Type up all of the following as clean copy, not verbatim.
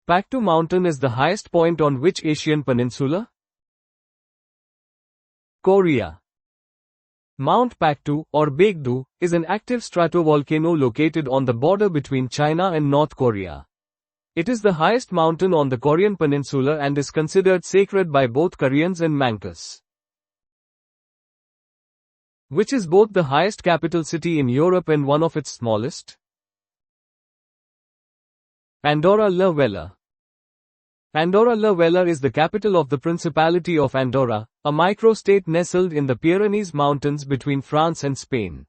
Paktu Mountain is the highest point on which Asian peninsula? Korea. Mount Paktu, or Baekdu, is an active stratovolcano located on the border between China and North Korea. It is the highest mountain on the Korean peninsula and is considered sacred by both Koreans and Manchus. Which is both the highest capital city in Europe and one of its smallest? Andorra la Vella. Andorra la Vella is the capital of the Principality of Andorra, a microstate nestled in the Pyrenees Mountains between France and Spain.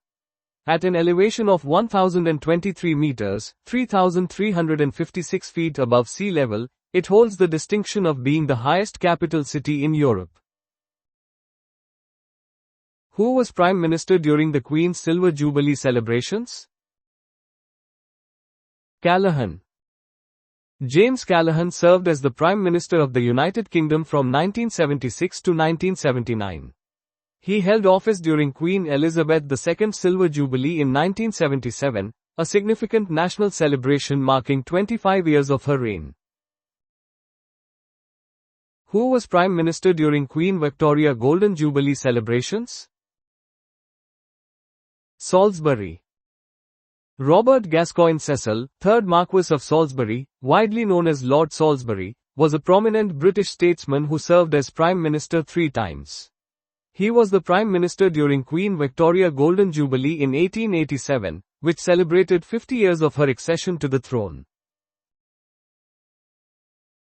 At an elevation of 1,023 meters, 3,356 feet above sea level, it holds the distinction of being the highest capital city in Europe. Who was Prime Minister during the Queen's Silver Jubilee celebrations? Callaghan. James Callaghan served as the Prime Minister of the United Kingdom from 1976 to 1979. He held office during Queen Elizabeth II's Silver Jubilee in 1977, a significant national celebration marking 25 years of her reign. Who was Prime Minister during Queen Victoria Golden Jubilee celebrations? Salisbury. Robert Gascoigne Cecil, 3rd Marquess of Salisbury, widely known as Lord Salisbury, was a prominent British statesman who served as Prime Minister 3 times. He was the Prime Minister during Queen Victoria Golden Jubilee in 1887, which celebrated 50 years of her accession to the throne.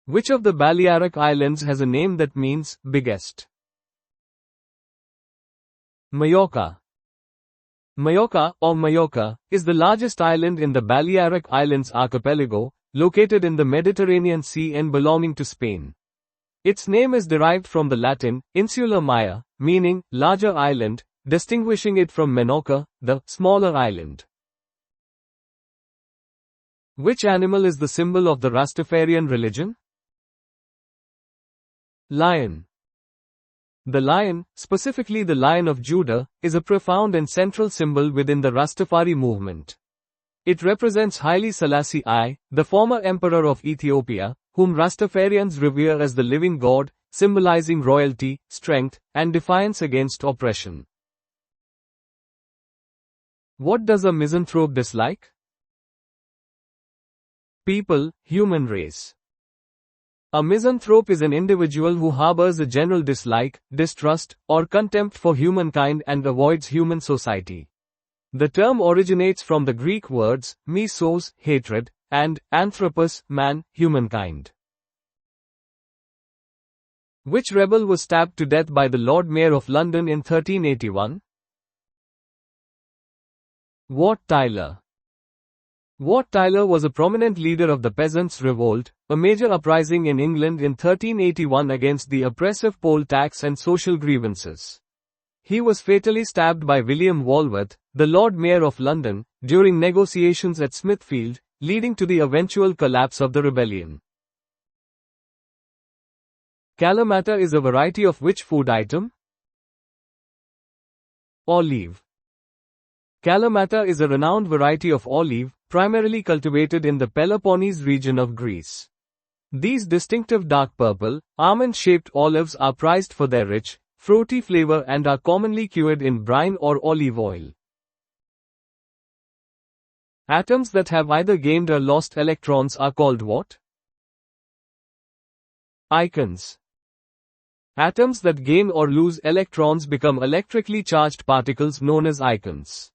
Which of the Balearic Islands has a name that means biggest? Majorca. Majorca, or Mallorca, is the largest island in the Balearic Islands archipelago, located in the Mediterranean Sea and belonging to Spain. Its name is derived from the Latin, insula Maya, meaning larger island, distinguishing it from Menorca, the smaller island. Which animal is the symbol of the Rastafarian religion? Lion. The lion, specifically the Lion of Judah, is a profound and central symbol within the Rastafari movement. It represents Haile Selassie I, the former emperor of Ethiopia, whom Rastafarians revere as the living God, symbolizing royalty, strength, and defiance against oppression. What does a misanthrope dislike? People, human race. A misanthrope is an individual who harbors a general dislike, distrust, or contempt for humankind and avoids human society. The term originates from the Greek words, misos, hatred, and anthropos, man, humankind. Which rebel was stabbed to death by the Lord Mayor of London in 1381? Wat Tyler. Wat Tyler was a prominent leader of the Peasants' Revolt, a major uprising in England in 1381 against the oppressive poll tax and social grievances. He was fatally stabbed by William Walworth, the Lord Mayor of London, during negotiations at Smithfield, leading to the eventual collapse of the rebellion. Kalamata is a variety of which food item? Olive. Kalamata is a renowned variety of olive, primarily cultivated in the Peloponnese region of Greece. These distinctive dark purple, almond-shaped olives are prized for their rich, fruity flavor and are commonly cured in brine or olive oil. Atoms that have either gained or lost electrons are called what? Ions. Atoms that gain or lose electrons become electrically charged particles known as ions.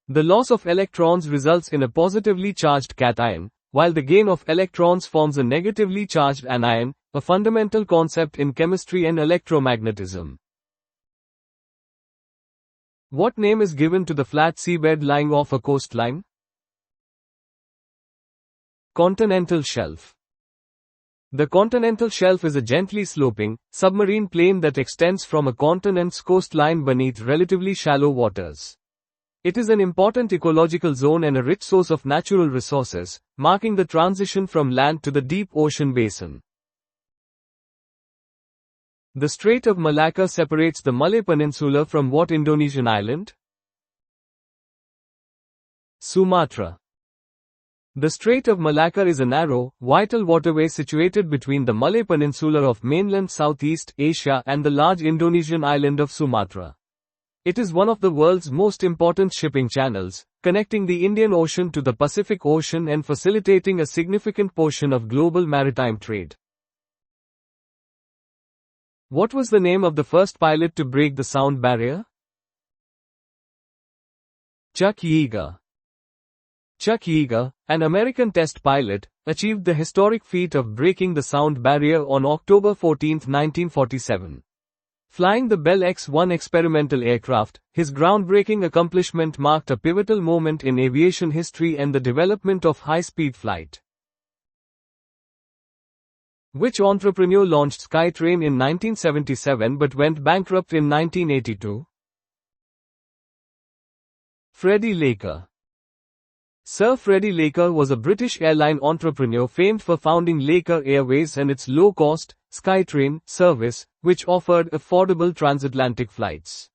The loss of electrons results in a positively charged cation, while the gain of electrons forms a negatively charged anion, a fundamental concept in chemistry and electromagnetism. What name is given to the flat seabed lying off a coastline? Continental shelf. The continental shelf is a gently sloping, submarine plain that extends from a continent's coastline beneath relatively shallow waters. It is an important ecological zone and a rich source of natural resources, marking the transition from land to the deep ocean basin. The Strait of Malacca separates the Malay Peninsula from what Indonesian island? Sumatra. The Strait of Malacca is a narrow, vital waterway situated between the Malay Peninsula of mainland Southeast Asia and the large Indonesian island of Sumatra. It is one of the world's most important shipping channels, connecting the Indian Ocean to the Pacific Ocean and facilitating a significant portion of global maritime trade. What was the name of the first pilot to break the sound barrier? Chuck Yeager. Chuck Yeager, an American test pilot, achieved the historic feat of breaking the sound barrier on October 14, 1947. Flying the Bell X-1 experimental aircraft, his groundbreaking accomplishment marked a pivotal moment in aviation history and the development of high-speed flight. Which entrepreneur launched SkyTrain in 1977 but went bankrupt in 1982? Freddie Laker. Sir Freddie Laker was a British airline entrepreneur famed for founding Laker Airways and its low-cost, SkyTrain service, which offered affordable transatlantic flights.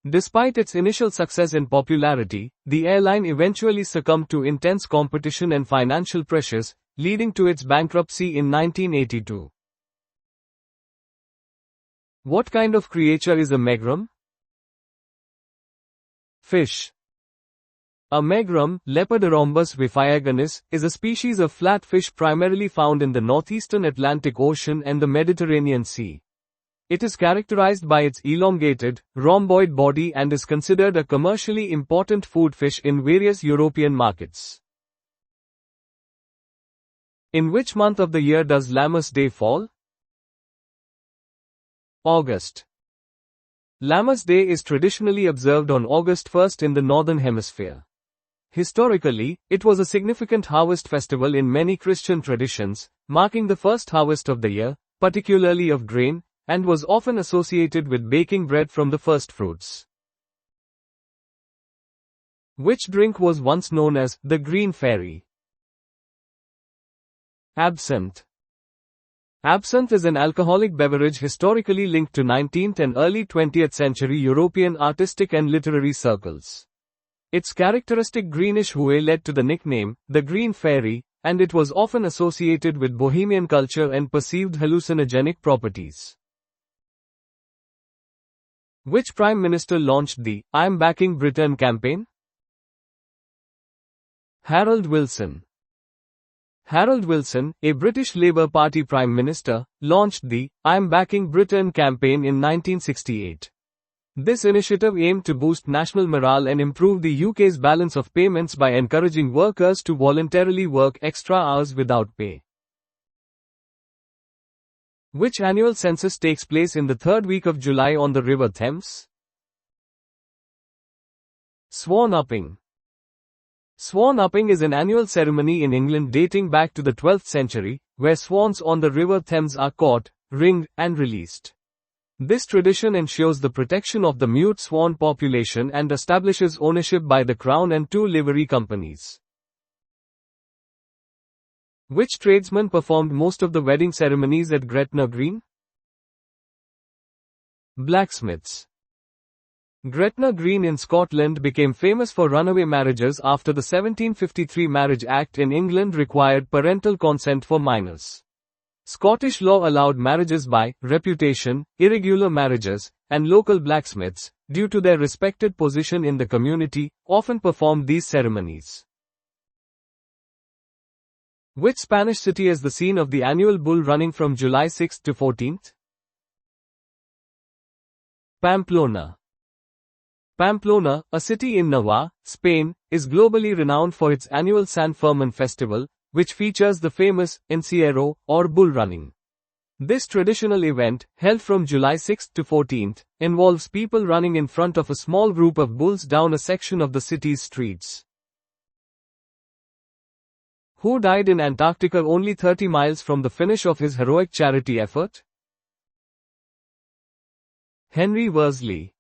Despite its initial success and popularity, the airline eventually succumbed to intense competition and financial pressures, leading to its bankruptcy in 1982. What kind of creature is a megrum? Fish. A megrum, Lepidorhombus vifiagonis, is a species of flatfish primarily found in the northeastern Atlantic Ocean and the Mediterranean Sea. It is characterized by its elongated, rhomboid body and is considered a commercially important food fish in various European markets. In which month of the year does Lammas Day fall? August. Lammas Day is traditionally observed on August 1st in the Northern Hemisphere. Historically, it was a significant harvest festival in many Christian traditions, marking the first harvest of the year, particularly of grain, and was often associated with baking bread from the first fruits. Which drink was once known as the Green Fairy? Absinthe. Absinthe is an alcoholic beverage historically linked to 19th and early 20th century European artistic and literary circles. Its characteristic greenish hue led to the nickname, the Green Fairy, and it was often associated with bohemian culture and perceived hallucinogenic properties. Which Prime Minister launched the "I'm Backing Britain" campaign? Harold Wilson. Harold Wilson, a British Labour Party Prime Minister, launched the "I'm Backing Britain" campaign in 1968. This initiative aimed to boost national morale and improve the UK's balance of payments by encouraging workers to voluntarily work extra hours without pay. Which annual census takes place in the third week of July on the River Thames? Swan upping. Swan upping is an annual ceremony in England dating back to the 12th century, where swans on the River Thames are caught, ringed, and released. This tradition ensures the protection of the mute swan population and establishes ownership by the Crown and two livery companies. Which tradesman performed most of the wedding ceremonies at Gretna Green? Blacksmiths. Gretna Green in Scotland became famous for runaway marriages after the 1753 Marriage Act in England required parental consent for minors. Scottish law allowed marriages by reputation, irregular marriages, and local blacksmiths, due to their respected position in the community, often performed these ceremonies. Which Spanish city is the scene of the annual bull running from July 6 to 14th? Pamplona. Pamplona, a city in Navarre, Spain, is globally renowned for its annual San Fermin festival, which features the famous encierro, or bull running. This traditional event, held from July 6 to 14th, involves people running in front of a small group of bulls down a section of the city's streets. Who died in Antarctica only 30 miles from the finish of his heroic charity effort? Henry Worsley.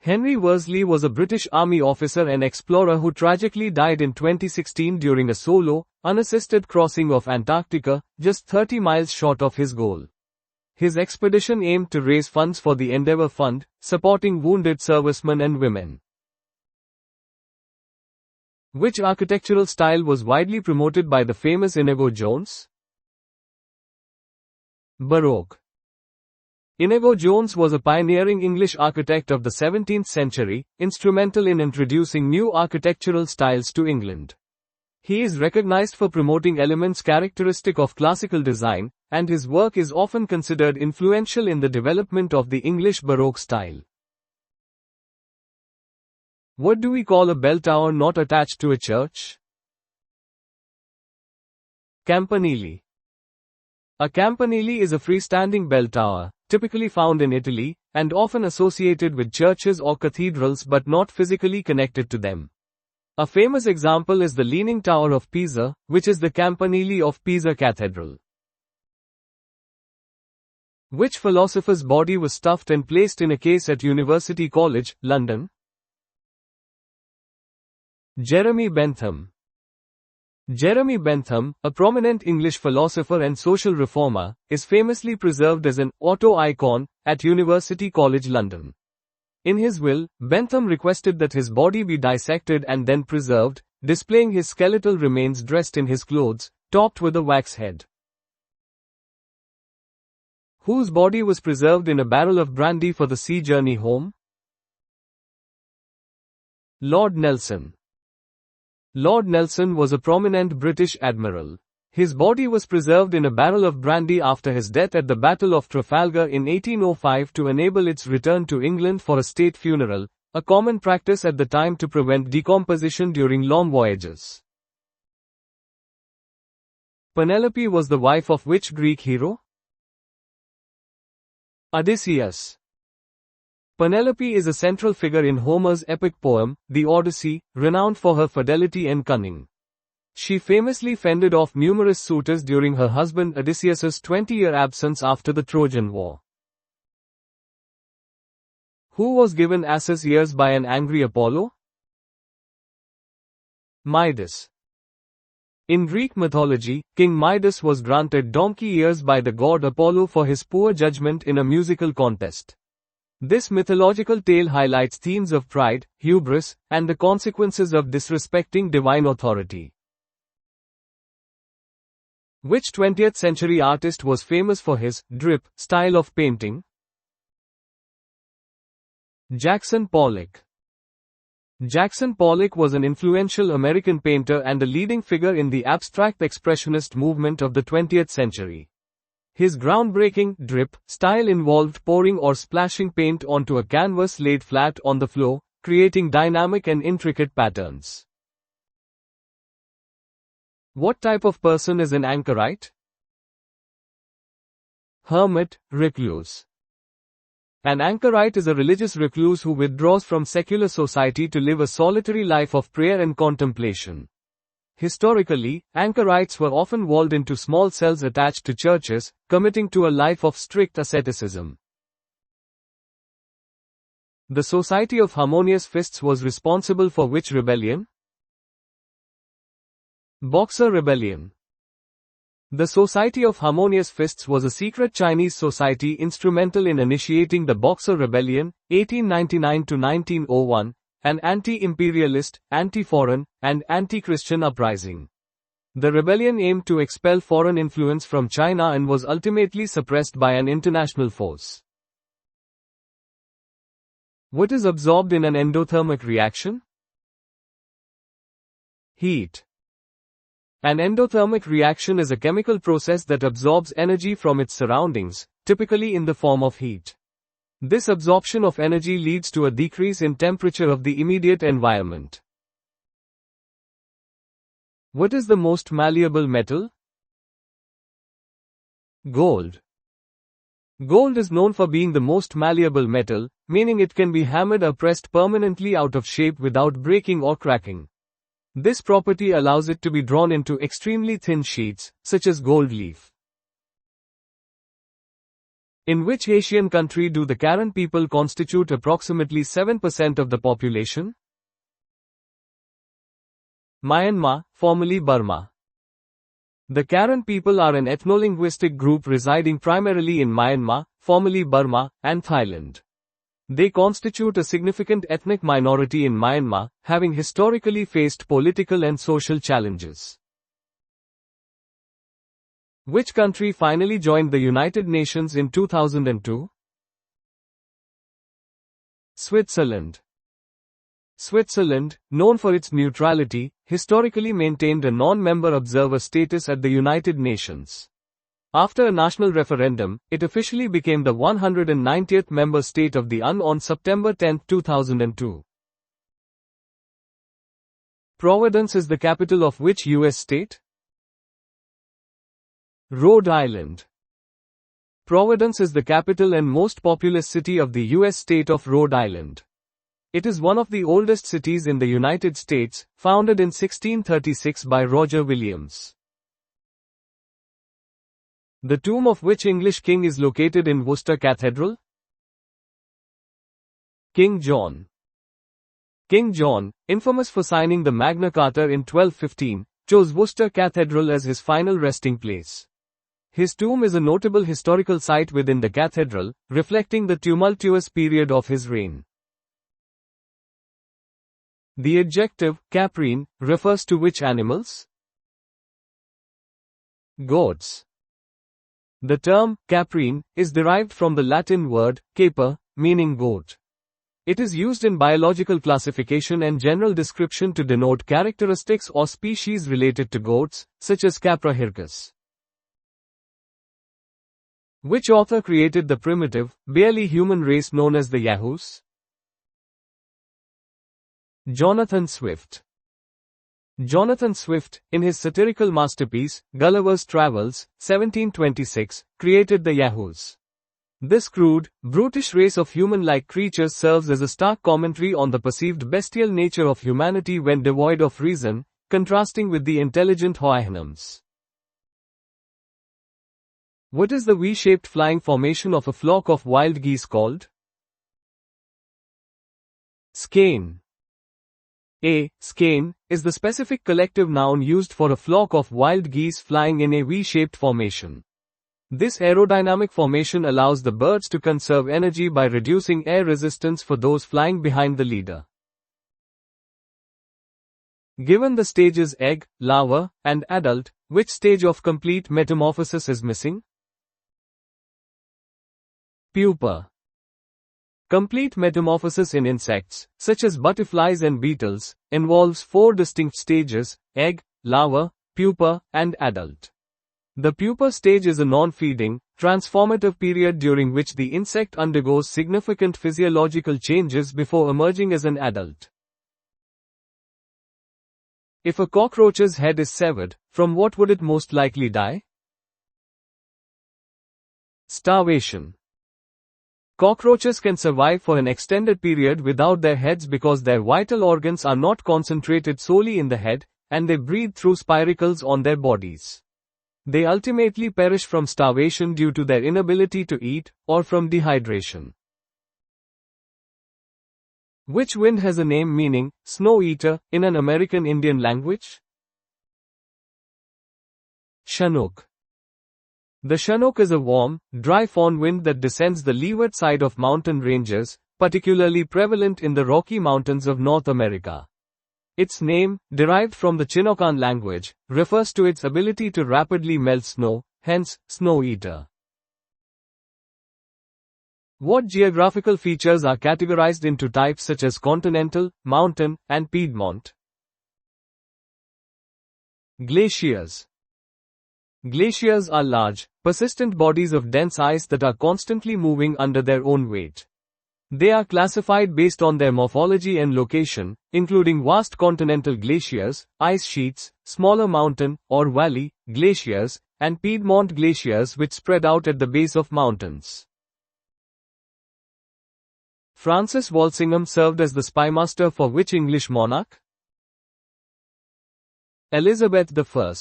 Henry Worsley was a British Army officer and explorer who tragically died in 2016 during a solo, unassisted crossing of Antarctica, just 30 miles short of his goal. His expedition aimed to raise funds for the Endeavour Fund, supporting wounded servicemen and women. Which architectural style was widely promoted by the famous Inigo Jones? Baroque. Inigo Jones was a pioneering English architect of the 17th century, instrumental in introducing new architectural styles to England. He is recognized for promoting elements characteristic of classical design, and his work is often considered influential in the development of the English Baroque style. What do we call a bell tower not attached to a church? Campanile. A campanile is a freestanding bell tower, typically found in Italy, and often associated with churches or cathedrals but not physically connected to them. A famous example is the Leaning Tower of Pisa, which is the campanile of Pisa Cathedral. Which philosopher's body was stuffed and placed in a case at University College, London? Jeremy Bentham. Jeremy Bentham, a prominent English philosopher and social reformer, is famously preserved as an auto icon at University College London. In his will, Bentham requested that his body be dissected and then preserved, displaying his skeletal remains dressed in his clothes, topped with a wax head. Whose body was preserved in a barrel of brandy for the sea journey home? Lord Nelson. Lord Nelson was a prominent British admiral. His body was preserved in a barrel of brandy after his death at the Battle of Trafalgar in 1805 to enable its return to England for a state funeral, a common practice at the time to prevent decomposition during long voyages. Penelope was the wife of which Greek hero? Odysseus. Penelope is a central figure in Homer's epic poem, The Odyssey, renowned for her fidelity and cunning. She famously fended off numerous suitors during her husband Odysseus's 20-year absence after the Trojan War. Who was given ass's ears by an angry Apollo? Midas. In Greek mythology, King Midas was granted donkey ears by the god Apollo for his poor judgment in a musical contest. This mythological tale highlights themes of pride, hubris, and the consequences of disrespecting divine authority. Which 20th century artist was famous for his drip style of painting? Jackson Pollock. Jackson Pollock was an influential American painter and a leading figure in the abstract expressionist movement of the 20th century. His groundbreaking drip style involved pouring or splashing paint onto a canvas laid flat on the floor, creating dynamic and intricate patterns. What type of person is an anchorite? Hermit, recluse. An anchorite is a religious recluse who withdraws from secular society to live a solitary life of prayer and contemplation. Historically, anchorites were often walled into small cells attached to churches, committing to a life of strict asceticism. The Society of Harmonious Fists was responsible for which rebellion? Boxer Rebellion. The Society of Harmonious Fists was a secret Chinese society instrumental in initiating the Boxer Rebellion, 1899–1901, an anti-imperialist, anti-foreign, and anti-Christian uprising. The rebellion aimed to expel foreign influence from China and was ultimately suppressed by an international force. What is absorbed in an endothermic reaction? Heat. An endothermic reaction is a chemical process that absorbs energy from its surroundings, typically in the form of heat. This absorption of energy leads to a decrease in temperature of the immediate environment. What is the most malleable metal? Gold. Gold is known for being the most malleable metal, meaning it can be hammered or pressed permanently out of shape without breaking or cracking. This property allows it to be drawn into extremely thin sheets, such as gold leaf. In which Asian country do the Karen people constitute approximately 7% of the population? Myanmar, formerly Burma. The Karen people are an ethno-linguistic group residing primarily in Myanmar, formerly Burma, and Thailand. They constitute a significant ethnic minority in Myanmar, having historically faced political and social challenges. Which country finally joined the United Nations in 2002? Switzerland. Switzerland, known for its neutrality, historically maintained a non-member observer status at the United Nations. After a national referendum, it officially became the 190th member state of the UN on September 10, 2002. Providence is the capital of which US state? Rhode Island. Providence is the capital and most populous city of the US state of Rhode Island. It is one of the oldest cities in the United States, founded in 1636 by Roger Williams. The tomb of which English king is located in Worcester Cathedral? King John. King John, infamous for signing the Magna Carta in 1215, chose Worcester Cathedral as his final resting place. His tomb is a notable historical site within the cathedral, reflecting the tumultuous period of his reign. The adjective, caprine, refers to which animals? Goats. The term, caprine, is derived from the Latin word, caper, meaning goat. It is used in biological classification and general description to denote characteristics or species related to goats, such as Capra hircus. Which author created the primitive, barely human race known as the Yahoos? Jonathan Swift. Jonathan Swift, in his satirical masterpiece, Gulliver's Travels, 1726, created the Yahoos. This crude, brutish race of human-like creatures serves as a stark commentary on the perceived bestial nature of humanity when devoid of reason, contrasting with the intelligent Houyhnhnms. What is the V-shaped flying formation of a flock of wild geese called? Skein. A skein is the specific collective noun used for a flock of wild geese flying in a V-shaped formation. This aerodynamic formation allows the birds to conserve energy by reducing air resistance for those flying behind the leader. Given the stages egg, larva, and adult, which stage of complete metamorphosis is missing? Pupa. Complete metamorphosis in insects, such as butterflies and beetles, involves 4 distinct stages: egg, larva, pupa, and adult. The pupa stage is a non-feeding, transformative period during which the insect undergoes significant physiological changes before emerging as an adult. If a cockroach's head is severed, from what would it most likely die? Starvation. Cockroaches can survive for an extended period without their heads because their vital organs are not concentrated solely in the head, and they breathe through spiracles on their bodies. They ultimately perish from starvation due to their inability to eat, or from dehydration. Which wind has a name meaning, snow eater, in an American Indian language? Chinook. The Chinook is a warm, dry fohn wind that descends the leeward side of mountain ranges, particularly prevalent in the Rocky Mountains of North America. Its name, derived from the Chinookan language, refers to its ability to rapidly melt snow, hence, snow eater. What geographical features are categorized into types such as continental, mountain, and Piedmont? Glaciers. Glaciers are large, persistent bodies of dense ice that are constantly moving under their own weight. They are classified based on their morphology and location, including vast continental glaciers, ice sheets, smaller mountain or valley glaciers, and Piedmont glaciers which spread out at the base of mountains. Francis Walsingham served as the spymaster for which English monarch? Elizabeth I.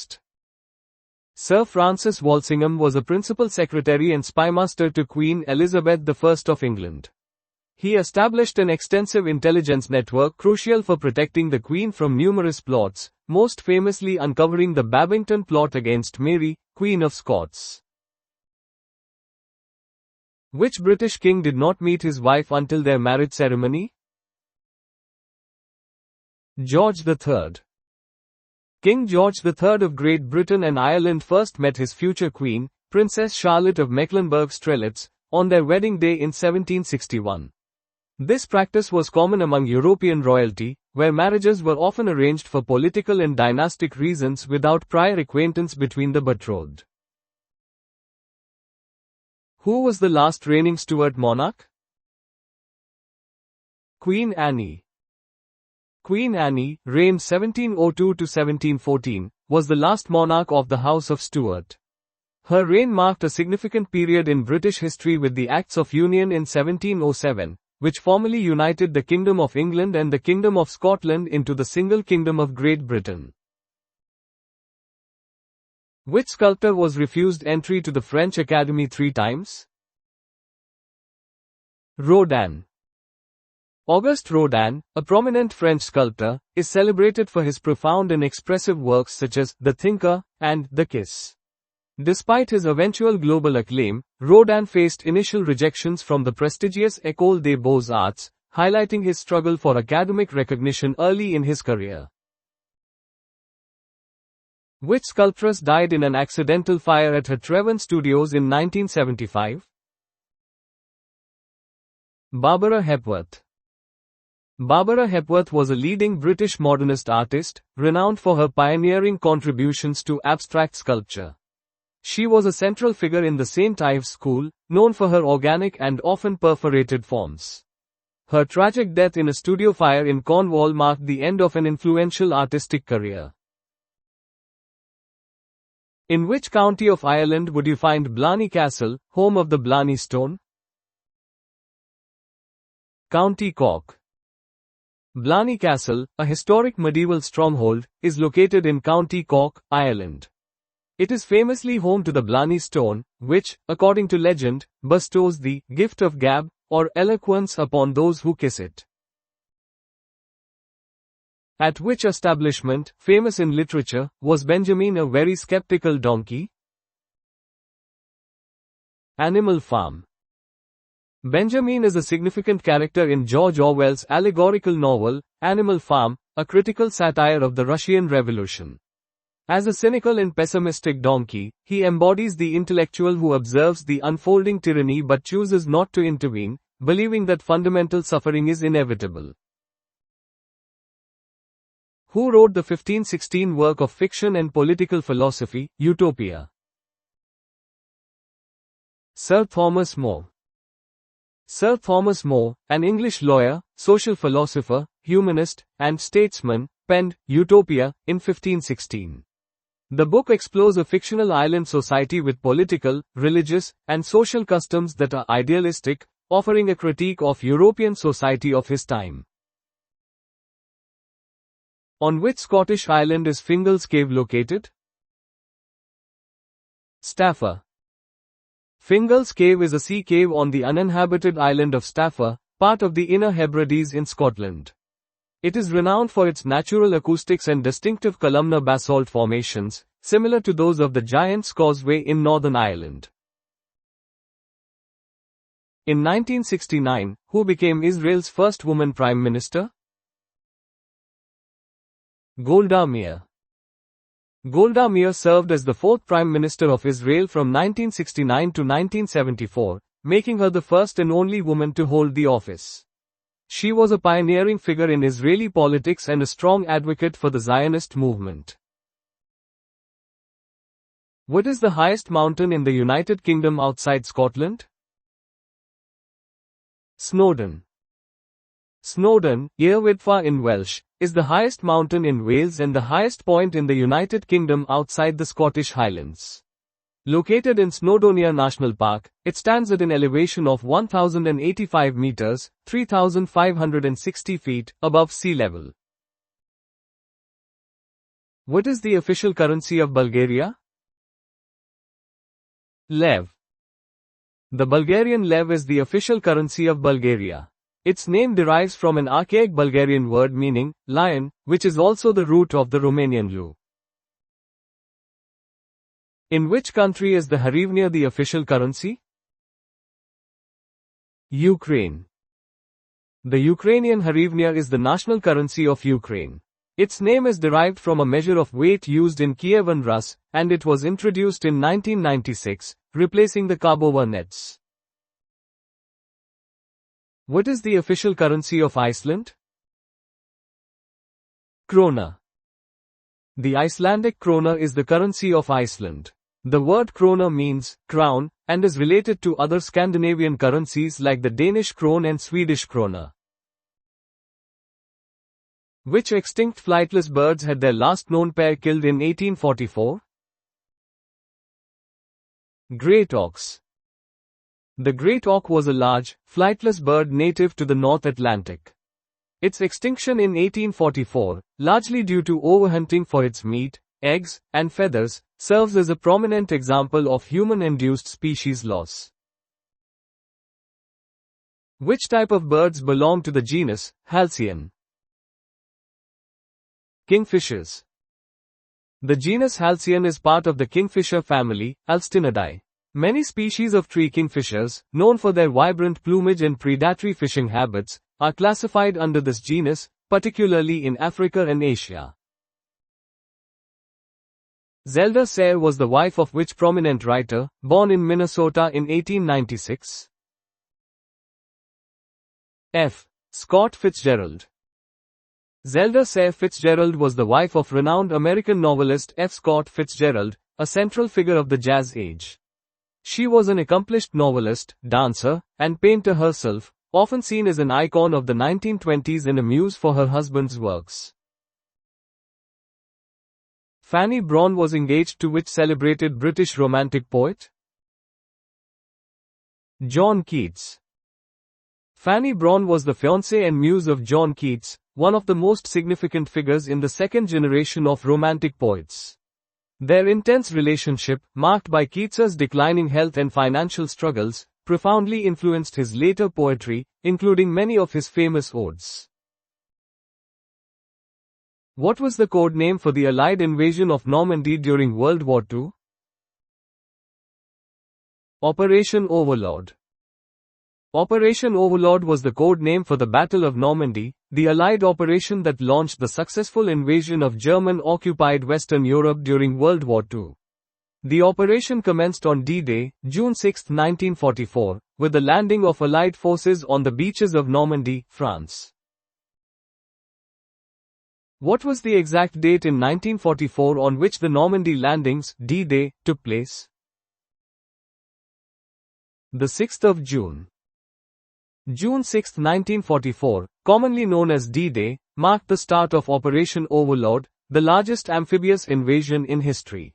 Sir Francis Walsingham was a principal secretary and spymaster to Queen Elizabeth I of England. He established an extensive intelligence network crucial for protecting the Queen from numerous plots, most famously uncovering the Babington plot against Mary, Queen of Scots. Which British king did not meet his wife until their marriage ceremony? George III. King George III of Great Britain and Ireland first met his future queen, Princess Charlotte of Mecklenburg-Strelitz, on their wedding day in 1761. This practice was common among European royalty, where marriages were often arranged for political and dynastic reasons without prior acquaintance between the betrothed. Who was the last reigning Stuart monarch? Queen Anne. Queen Anne, reigned 1702 to 1714, was the last monarch of the House of Stuart. Her reign marked a significant period in British history with the Acts of Union in 1707, which formally united the Kingdom of England and the Kingdom of Scotland into the single Kingdom of Great Britain. Which sculptor was refused entry to the French Academy 3 times? Rodin. Auguste Rodin, a prominent French sculptor, is celebrated for his profound and expressive works such as The Thinker and The Kiss. Despite his eventual global acclaim, Rodin faced initial rejections from the prestigious École des Beaux-Arts, highlighting his struggle for academic recognition early in his career. Which sculptress died in an accidental fire at her Treven studios in 1975? Barbara Hepworth. Barbara Hepworth was a leading British modernist artist, renowned for her pioneering contributions to abstract sculpture. She was a central figure in the St. Ives School, known for her organic and often perforated forms. Her tragic death in a studio fire in Cornwall marked the end of an influential artistic career. In which county of Ireland would you find Blarney Castle, home of the Blarney Stone? County Cork. Blarney Castle, a historic medieval stronghold, is located in County Cork, Ireland. It is famously home to the Blarney Stone, which, according to legend, bestows the gift of gab, or eloquence upon those who kiss it. At which establishment, famous in literature, was Benjamin a very skeptical donkey? Animal Farm. Benjamin is a significant character in George Orwell's allegorical novel, Animal Farm, a critical satire of the Russian Revolution. As a cynical and pessimistic donkey, he embodies the intellectual who observes the unfolding tyranny but chooses not to intervene, believing that fundamental suffering is inevitable. Who wrote the 1516 work of fiction and political philosophy, Utopia? Sir Thomas More. Sir Thomas More, an English lawyer, social philosopher, humanist, and statesman, penned Utopia in 1516. The book explores a fictional island society with political, religious, and social customs that are idealistic, offering a critique of European society of his time. On which Scottish island is Fingal's Cave located? Staffa. Fingal's Cave is a sea cave on the uninhabited island of Staffa, part of the Inner Hebrides in Scotland. It is renowned for its natural acoustics and distinctive columnar basalt formations, similar to those of the Giant's Causeway in Northern Ireland. In 1969, who became Israel's first woman prime minister? Golda Meir. Golda Meir served as the fourth Prime Minister of Israel from 1969 to 1974, making her the first and only woman to hold the office. She was a pioneering figure in Israeli politics and a strong advocate for the Zionist movement. What is the highest mountain in the United Kingdom outside Scotland? Snowdon. Snowdon, Earwidfa in Welsh, is the highest mountain in Wales and the highest point in the United Kingdom outside the Scottish Highlands. Located in Snowdonia National Park, it stands at an elevation of 1,085 meters, 3,560 feet, above sea level. What is the official currency of Bulgaria? Lev. The Bulgarian lev is the official currency of Bulgaria. Its name derives from an archaic Bulgarian word meaning lion, which is also the root of the Romanian lu. In which country is the hryvnia the official currency? Ukraine. The Ukrainian hryvnia is the national currency of Ukraine. Its name is derived from a measure of weight used in Kievan Rus, and it was introduced in 1996, replacing the Karbova nets. What is the official currency of Iceland? Krona. The Icelandic krona is the currency of Iceland. The word krona means crown and is related to other Scandinavian currencies like the Danish krone and Swedish krona. Which extinct flightless birds had their last known pair killed in 1844? Great auks. The great auk was a large, flightless bird native to the North Atlantic. Its extinction in 1844, largely due to overhunting for its meat, eggs, and feathers, serves as a prominent example of human-induced species loss. Which type of birds belong to the genus Halcyon? Kingfishers. The genus Halcyon is part of the kingfisher family, Alstinidae. Many species of tree kingfishers, known for their vibrant plumage and predatory fishing habits, are classified under this genus, particularly in Africa and Asia. Zelda Sayre was the wife of which prominent writer, born in Minnesota in 1896? F. Scott Fitzgerald. Zelda Sayre Fitzgerald was the wife of renowned American novelist F. Scott Fitzgerald, a central figure of the Jazz Age. She was an accomplished novelist, dancer, and painter herself, often seen as an icon of the 1920s and a muse for her husband's works. Fanny Brawne was engaged to which celebrated British Romantic poet? John Keats. Fanny Brawne was the fiancée and muse of John Keats, one of the most significant figures in the second generation of Romantic poets. Their intense relationship, marked by Keats's declining health and financial struggles, profoundly influenced his later poetry, including many of his famous odes. What was the code name for the Allied invasion of Normandy during World War II? Operation Overlord. Operation Overlord was the code name for the Battle of Normandy, the Allied operation that launched the successful invasion of German-occupied Western Europe during World War II. The operation commenced on D-Day, June 6, 1944, with the landing of Allied forces on the beaches of Normandy, France. What was the exact date in 1944 on which the Normandy landings, D-Day, took place? The 6th of June. June 6, 1944, commonly known as D-Day, marked the start of Operation Overlord, the largest amphibious invasion in history.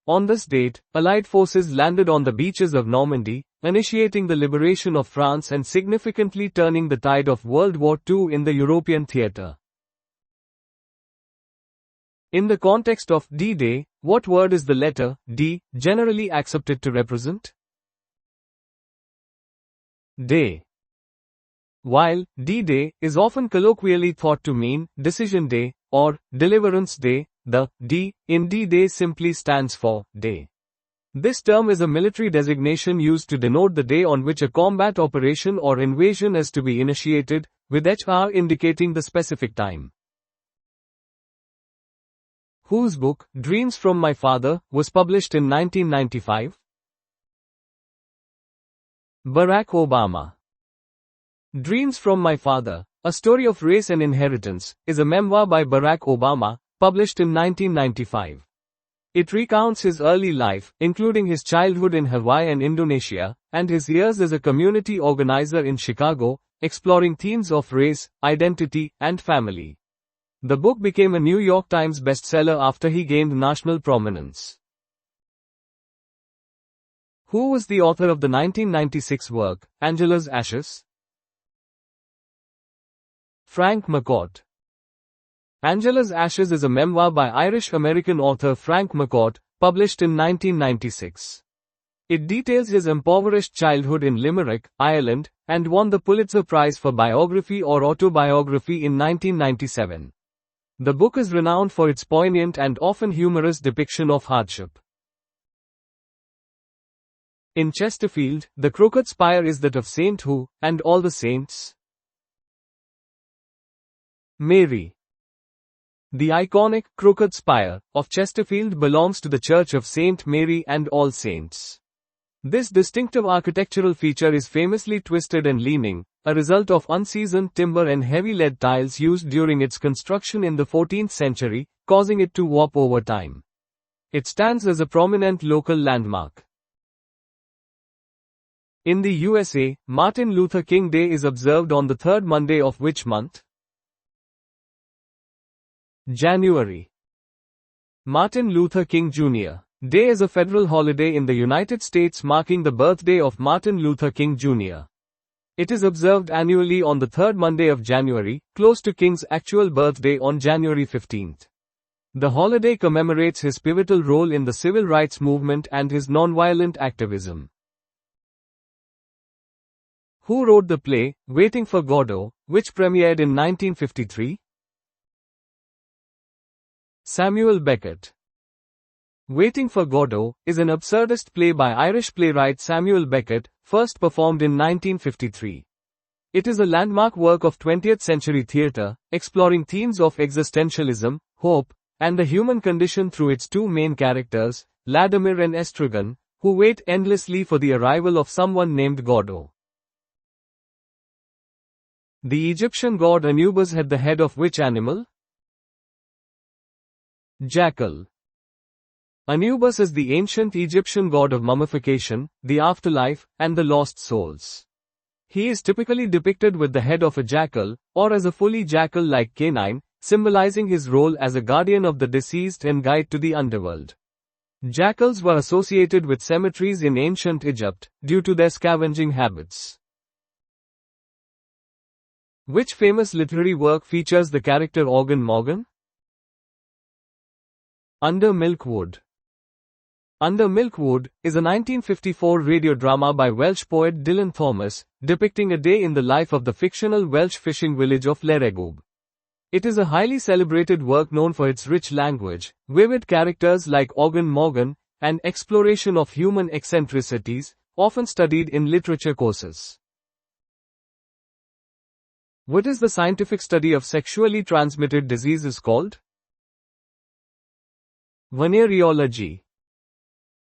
On this date, Allied forces landed on the beaches of Normandy, initiating the liberation of France and significantly turning the tide of World War II in the European theater. In the context of D-Day, what word is the letter D generally accepted to represent? Day. While D-Day is often colloquially thought to mean Decision Day or Deliverance Day, the D in D-Day simply stands for day. This term is a military designation used to denote the day on which a combat operation or invasion is to be initiated, with HR indicating the specific time. Whose book, Dreams from My Father, was published in 1995? Barack Obama. Dreams from My Father, A Story of Race and Inheritance, is a memoir by Barack Obama, published in 1995. It recounts his early life, including his childhood in Hawaii and Indonesia, and his years as a community organizer in Chicago, exploring themes of race, identity, and family. The book became a New York Times bestseller after he gained national prominence. Who was the author of the 1996 work, Angela's Ashes? Frank McCourt. Angela's Ashes is a memoir by Irish-American author Frank McCourt, published in 1996. It details his impoverished childhood in Limerick, Ireland, and won the Pulitzer Prize for Biography or Autobiography in 1997. The book is renowned for its poignant and often humorous depiction of hardship. In Chesterfield, the crooked spire is that of Saint Who, and All the Saints. Mary. The iconic, crooked spire, of Chesterfield belongs to the Church of Saint Mary and All Saints. This distinctive architectural feature is famously twisted and leaning, a result of unseasoned timber and heavy lead tiles used during its construction in the 14th century, causing it to warp over time. It stands as a prominent local landmark. In the USA, Martin Luther King Day is observed on the third Monday of which month? January. Martin Luther King Jr. Day is a federal holiday in the United States marking the birthday of Martin Luther King Jr. It is observed annually on the third Monday of January, close to King's actual birthday on January 15th. The holiday commemorates his pivotal role in the civil rights movement and his nonviolent activism. Who wrote the play, Waiting for Godot, which premiered in 1953? Samuel Beckett. Waiting for Godot is an absurdist play by Irish playwright Samuel Beckett, first performed in 1953. It is a landmark work of 20th century theatre, exploring themes of existentialism, hope, and the human condition through its two main characters, Vladimir and Estragon, who wait endlessly for the arrival of someone named Godot. The Egyptian god Anubis had the head of which animal? Jackal. Anubis is the ancient Egyptian god of mummification, the afterlife, and the lost souls. He is typically depicted with the head of a jackal, or as a fully jackal-like canine, symbolizing his role as a guardian of the deceased and guide to the underworld. Jackals were associated with cemeteries in ancient Egypt, due to their scavenging habits. Which famous literary work features the character Organ Morgan? Under Milkwood. Under Milkwood is a 1954 radio drama by Welsh poet Dylan Thomas, depicting a day in the life of the fictional Welsh fishing village of Lerigwb. It is a highly celebrated work known for its rich language, vivid characters like Organ Morgan, and exploration of human eccentricities, often studied in literature courses. What is the scientific study of sexually transmitted diseases called? Venereology.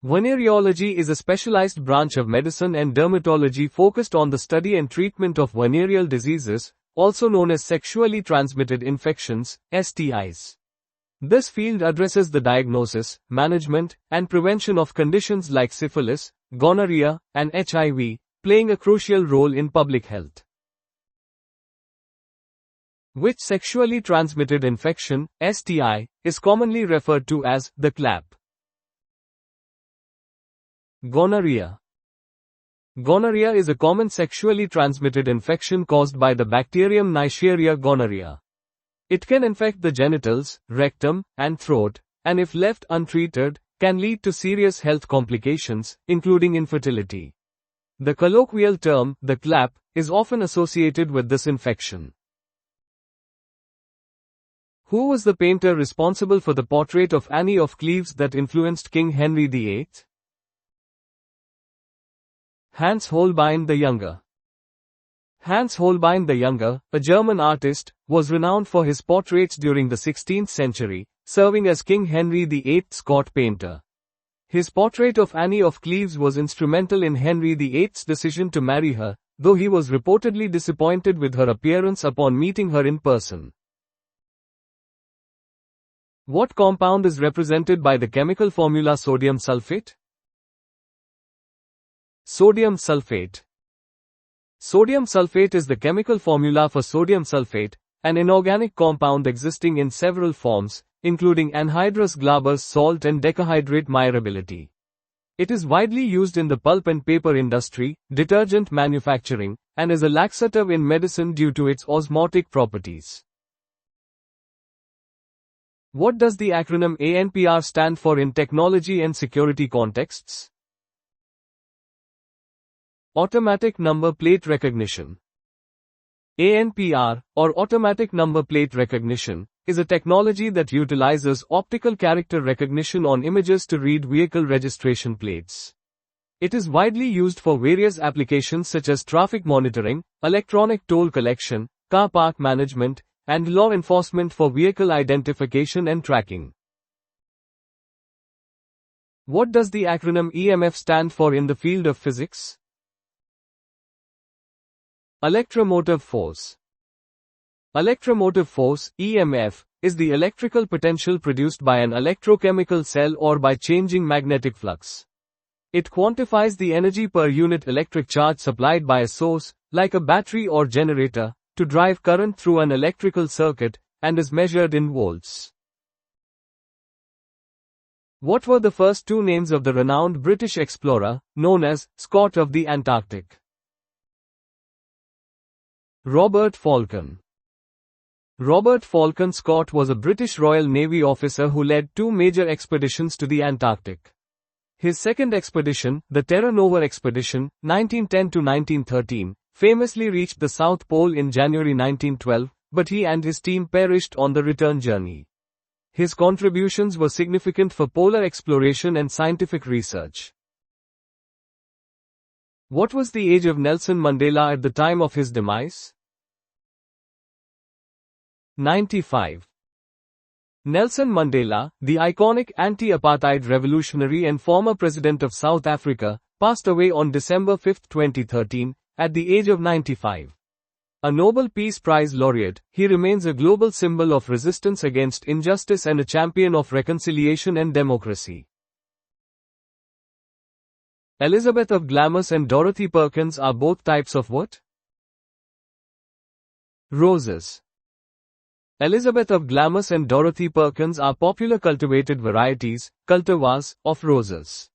Venereology is a specialized branch of medicine and dermatology focused on the study and treatment of venereal diseases, also known as sexually transmitted infections, STIs. This field addresses the diagnosis, management, and prevention of conditions like syphilis, gonorrhea, and HIV, playing a crucial role in public health. Which sexually transmitted infection, STI, is commonly referred to as the clap? Gonorrhea. Gonorrhea is a common sexually transmitted infection caused by the bacterium Neisseria gonorrhea. It can infect the genitals, rectum, and throat, and if left untreated, can lead to serious health complications, including infertility. The colloquial term, the clap, is often associated with this infection. Who was the painter responsible for the portrait of Anne of Cleves that influenced King Henry VIII? Hans Holbein the Younger. Hans Holbein the Younger, a German artist, was renowned for his portraits during the 16th century, serving as King Henry VIII's court painter. His portrait of Anne of Cleves was instrumental in Henry VIII's decision to marry her, though he was reportedly disappointed with her appearance upon meeting her in person. What compound is represented by the chemical formula sodium sulfate? Sodium sulfate. Sodium sulfate is the chemical formula for sodium sulfate, an inorganic compound existing in several forms, including anhydrous Glauber's salt and decahydrate myrability. It is widely used in the pulp and paper industry, detergent manufacturing, and as a laxative in medicine due to its osmotic properties. What does the acronym ANPR stand for in technology and security contexts? Automatic Number Plate Recognition. ANPR, or Automatic Number Plate Recognition, is a technology that utilizes optical character recognition on images to read vehicle registration plates. It is widely used for various applications such as traffic monitoring, electronic toll collection, car park management, and law enforcement for vehicle identification and tracking. What does the acronym EMF stand for in the field of physics? Electromotive force. Electromotive force, EMF, is the electrical potential produced by an electrochemical cell or by changing magnetic flux. It quantifies the energy per unit electric charge supplied by a source, like a battery or generator, to drive current through an electrical circuit, and is measured in volts. What were the first two names of the renowned British explorer, known as Scott of the Antarctic? Robert Falcon. Robert Falcon Scott was a British Royal Navy officer who led two major expeditions to the Antarctic. His second expedition, the Terra Nova expedition, 1910–1913, famously reached the South Pole in January 1912, but he and his team perished on the return journey. His contributions were significant for polar exploration and scientific research. What was the age of Nelson Mandela at the time of his demise? 95. Nelson Mandela, the iconic anti-apartheid revolutionary and former president of South Africa, passed away on December 5, 2013, at the age of 95. A Nobel Peace Prize laureate, he remains a global symbol of resistance against injustice and a champion of reconciliation and democracy. Elizabeth of Glamis and Dorothy Perkins are both types of what? Roses. Elizabeth of Glamis and Dorothy Perkins are popular cultivated varieties, cultivars, of roses.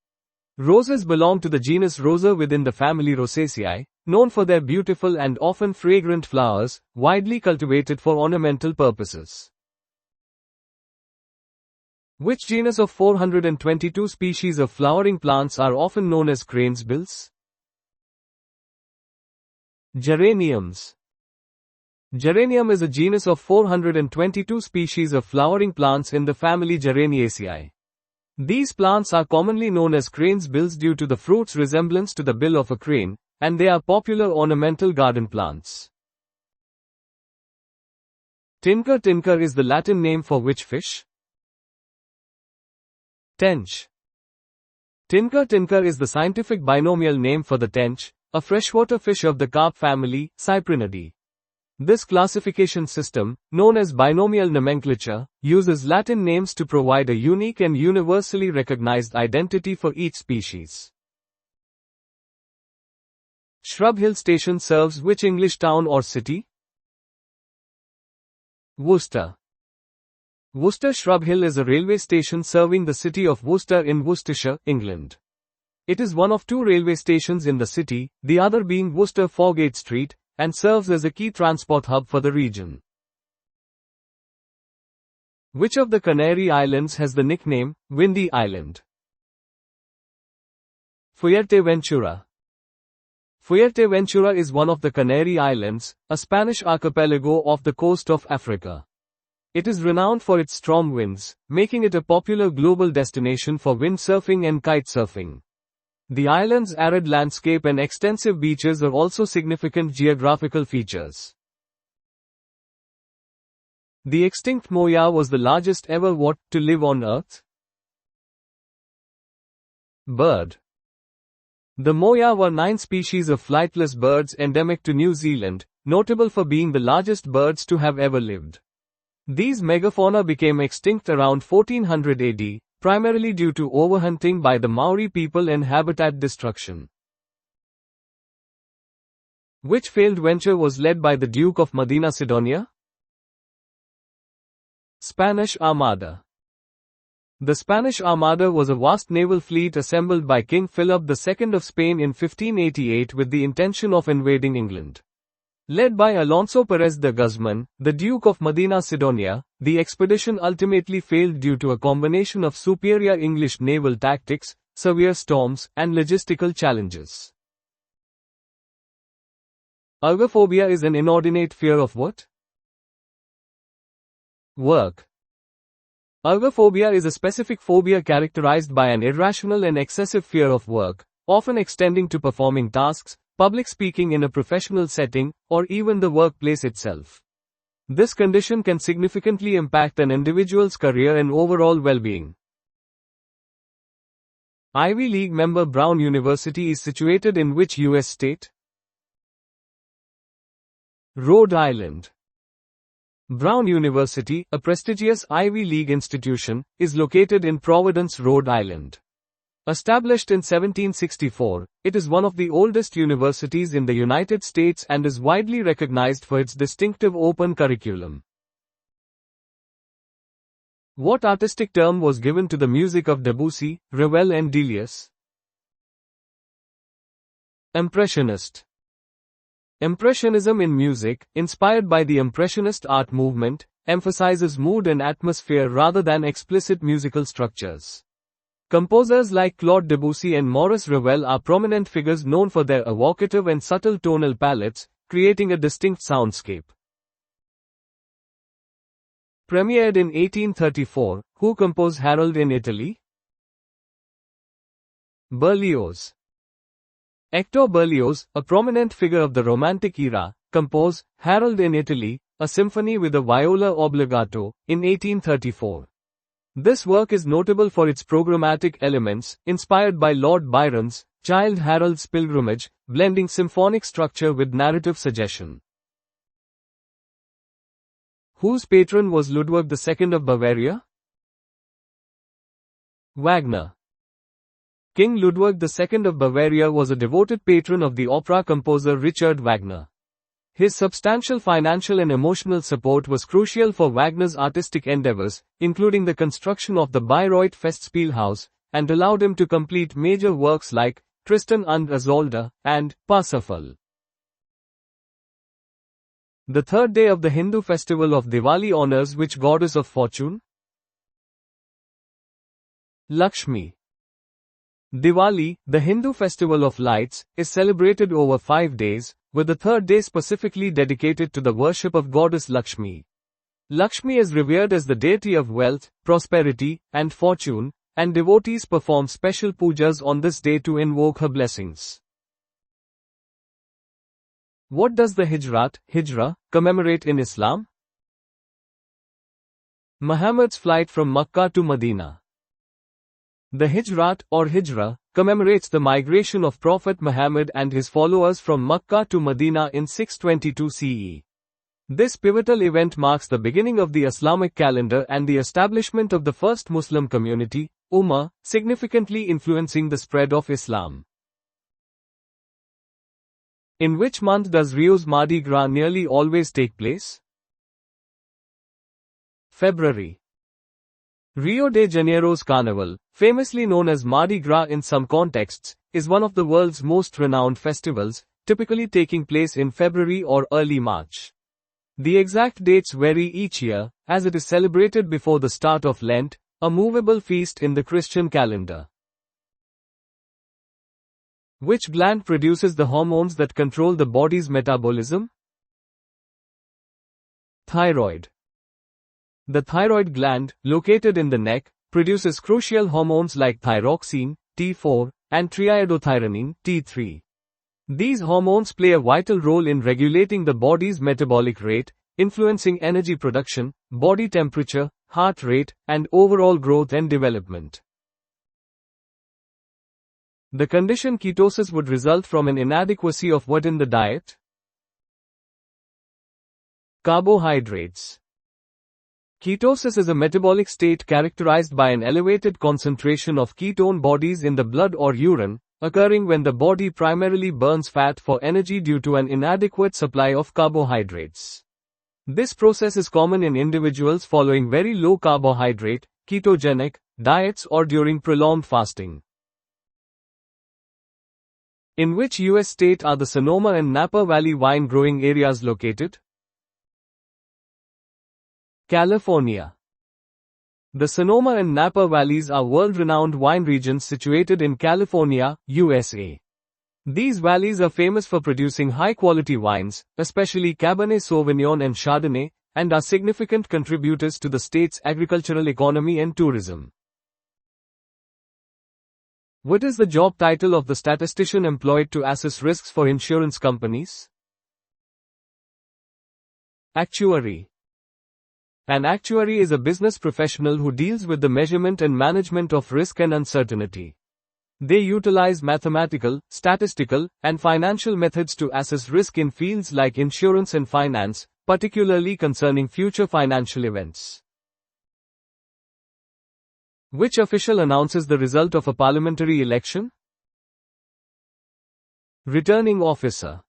Roses belong to the genus Rosa within the family Rosaceae, known for their beautiful and often fragrant flowers, widely cultivated for ornamental purposes. Which genus of 422 species of flowering plants are often known as cranesbills? Geraniums. Geranium is a genus of 422 species of flowering plants in the family Geraniaceae. These plants are commonly known as cranesbills due to the fruit's resemblance to the bill of a crane, and they are popular ornamental garden plants. Tinker tinker is the Latin name for which fish? Tench. Tinker tinker is the scientific binomial name for the tench, a freshwater fish of the carp family, Cyprinidae. This classification system, known as binomial nomenclature, uses Latin names to provide a unique and universally recognized identity for each species. Shrub Hill Station serves which English town or city? Worcester. Worcester Shrub Hill is a railway station serving the city of Worcester in Worcestershire, England. It is one of two railway stations in the city, the other being Worcester Foregate Street, and serves as a key transport hub for the region. Which of the Canary Islands has the nickname, Windy Island? Fuerteventura. Fuerteventura is one of the Canary Islands, a Spanish archipelago off the coast of Africa. It is renowned for its strong winds, making it a popular global destination for windsurfing and kitesurfing. The island's arid landscape and extensive beaches are also significant geographical features. The extinct moa was the largest ever what to live on Earth? Bird. The moa were 9 species of flightless birds endemic to New Zealand, notable for being the largest birds to have ever lived. These megafauna became extinct around 1400 AD, primarily due to overhunting by the Maori people and habitat destruction. Which failed venture was led by the Duke of Medina Sidonia? Spanish Armada. The Spanish Armada was a vast naval fleet assembled by King Philip II of Spain in 1588 with the intention of invading England. Led by Alonso Pérez de Guzmán, the Duke of Medina Sidonia, the expedition ultimately failed due to a combination of superior English naval tactics, severe storms, and logistical challenges. Ergophobia is an inordinate fear of what? Work. Ergophobia is a specific phobia characterized by an irrational and excessive fear of work, often extending to performing tasks, public speaking in a professional setting, or even the workplace itself. This condition can significantly impact an individual's career and overall well-being. Ivy League member Brown University is situated in which U.S. state? Rhode Island. Brown University, a prestigious Ivy League institution, is located in Providence, Rhode Island. Established in 1764, it is one of the oldest universities in the United States and is widely recognized for its distinctive open curriculum. What artistic term was given to the music of Debussy, Ravel and Deleuze? Impressionist. Impressionism in music, inspired by the Impressionist art movement, emphasizes mood and atmosphere rather than explicit musical structures. Composers like Claude Debussy and Maurice Ravel are prominent figures known for their evocative and subtle tonal palettes, creating a distinct soundscape. Premiered in 1834, who composed Harold in Italy? Berlioz. Hector Berlioz, a prominent figure of the Romantic era, composed Harold in Italy, a symphony with a viola obbligato, in 1834. This work is notable for its programmatic elements, inspired by Lord Byron's Childe Harold's Pilgrimage, blending symphonic structure with narrative suggestion. Whose patron was Ludwig II of Bavaria? Wagner. King Ludwig II of Bavaria was a devoted patron of the opera composer Richard Wagner. His substantial financial and emotional support was crucial for Wagner's artistic endeavors, including the construction of the Bayreuth Festspielhaus, and allowed him to complete major works like Tristan und Isolde and Parsifal. The third day of the Hindu festival of Diwali honors which goddess of fortune? Lakshmi. Diwali, the Hindu festival of lights, is celebrated over 5 days, with the third day specifically dedicated to the worship of goddess Lakshmi. Lakshmi is revered as the deity of wealth, prosperity, and fortune, and devotees perform special pujas on this day to invoke her blessings. What does the Hijrah, commemorate in Islam? Muhammad's flight from Makkah to Medina. The Hijrah, commemorates the migration of Prophet Muhammad and his followers from Makkah to Medina in 622 CE. This pivotal event marks the beginning of the Islamic calendar and the establishment of the first Muslim community, Ummah, significantly influencing the spread of Islam. In which month does Rio's Mardi Gras nearly always take place? February. Rio de Janeiro's carnival, famously known as Mardi Gras in some contexts, is one of the world's most renowned festivals, typically taking place in February or early March. The exact dates vary each year, as it is celebrated before the start of Lent, a movable feast in the Christian calendar. Which gland produces the hormones that control the body's metabolism? Thyroid. The thyroid gland, located in the neck, produces crucial hormones like thyroxine, T4, and triiodothyronine, T3. These hormones play a vital role in regulating the body's metabolic rate, influencing energy production, body temperature, heart rate, and overall growth and development. The condition ketosis would result from an inadequacy of what in the diet? Carbohydrates. Ketosis is a metabolic state characterized by an elevated concentration of ketone bodies in the blood or urine, occurring when the body primarily burns fat for energy due to an inadequate supply of carbohydrates. This process is common in individuals following very low carbohydrate, ketogenic, diets or during prolonged fasting. In which U.S. state are the Sonoma and Napa Valley wine growing areas located? California. The Sonoma and Napa Valleys are world-renowned wine regions situated in California, USA. These valleys are famous for producing high-quality wines, especially Cabernet Sauvignon and Chardonnay, and are significant contributors to the state's agricultural economy and tourism. What is the job title of the statistician employed to assess risks for insurance companies? Actuary. An actuary is a business professional who deals with the measurement and management of risk and uncertainty. They utilize mathematical, statistical, and financial methods to assess risk in fields like insurance and finance, particularly concerning future financial events. Which official announces the result of a parliamentary election? Returning officer.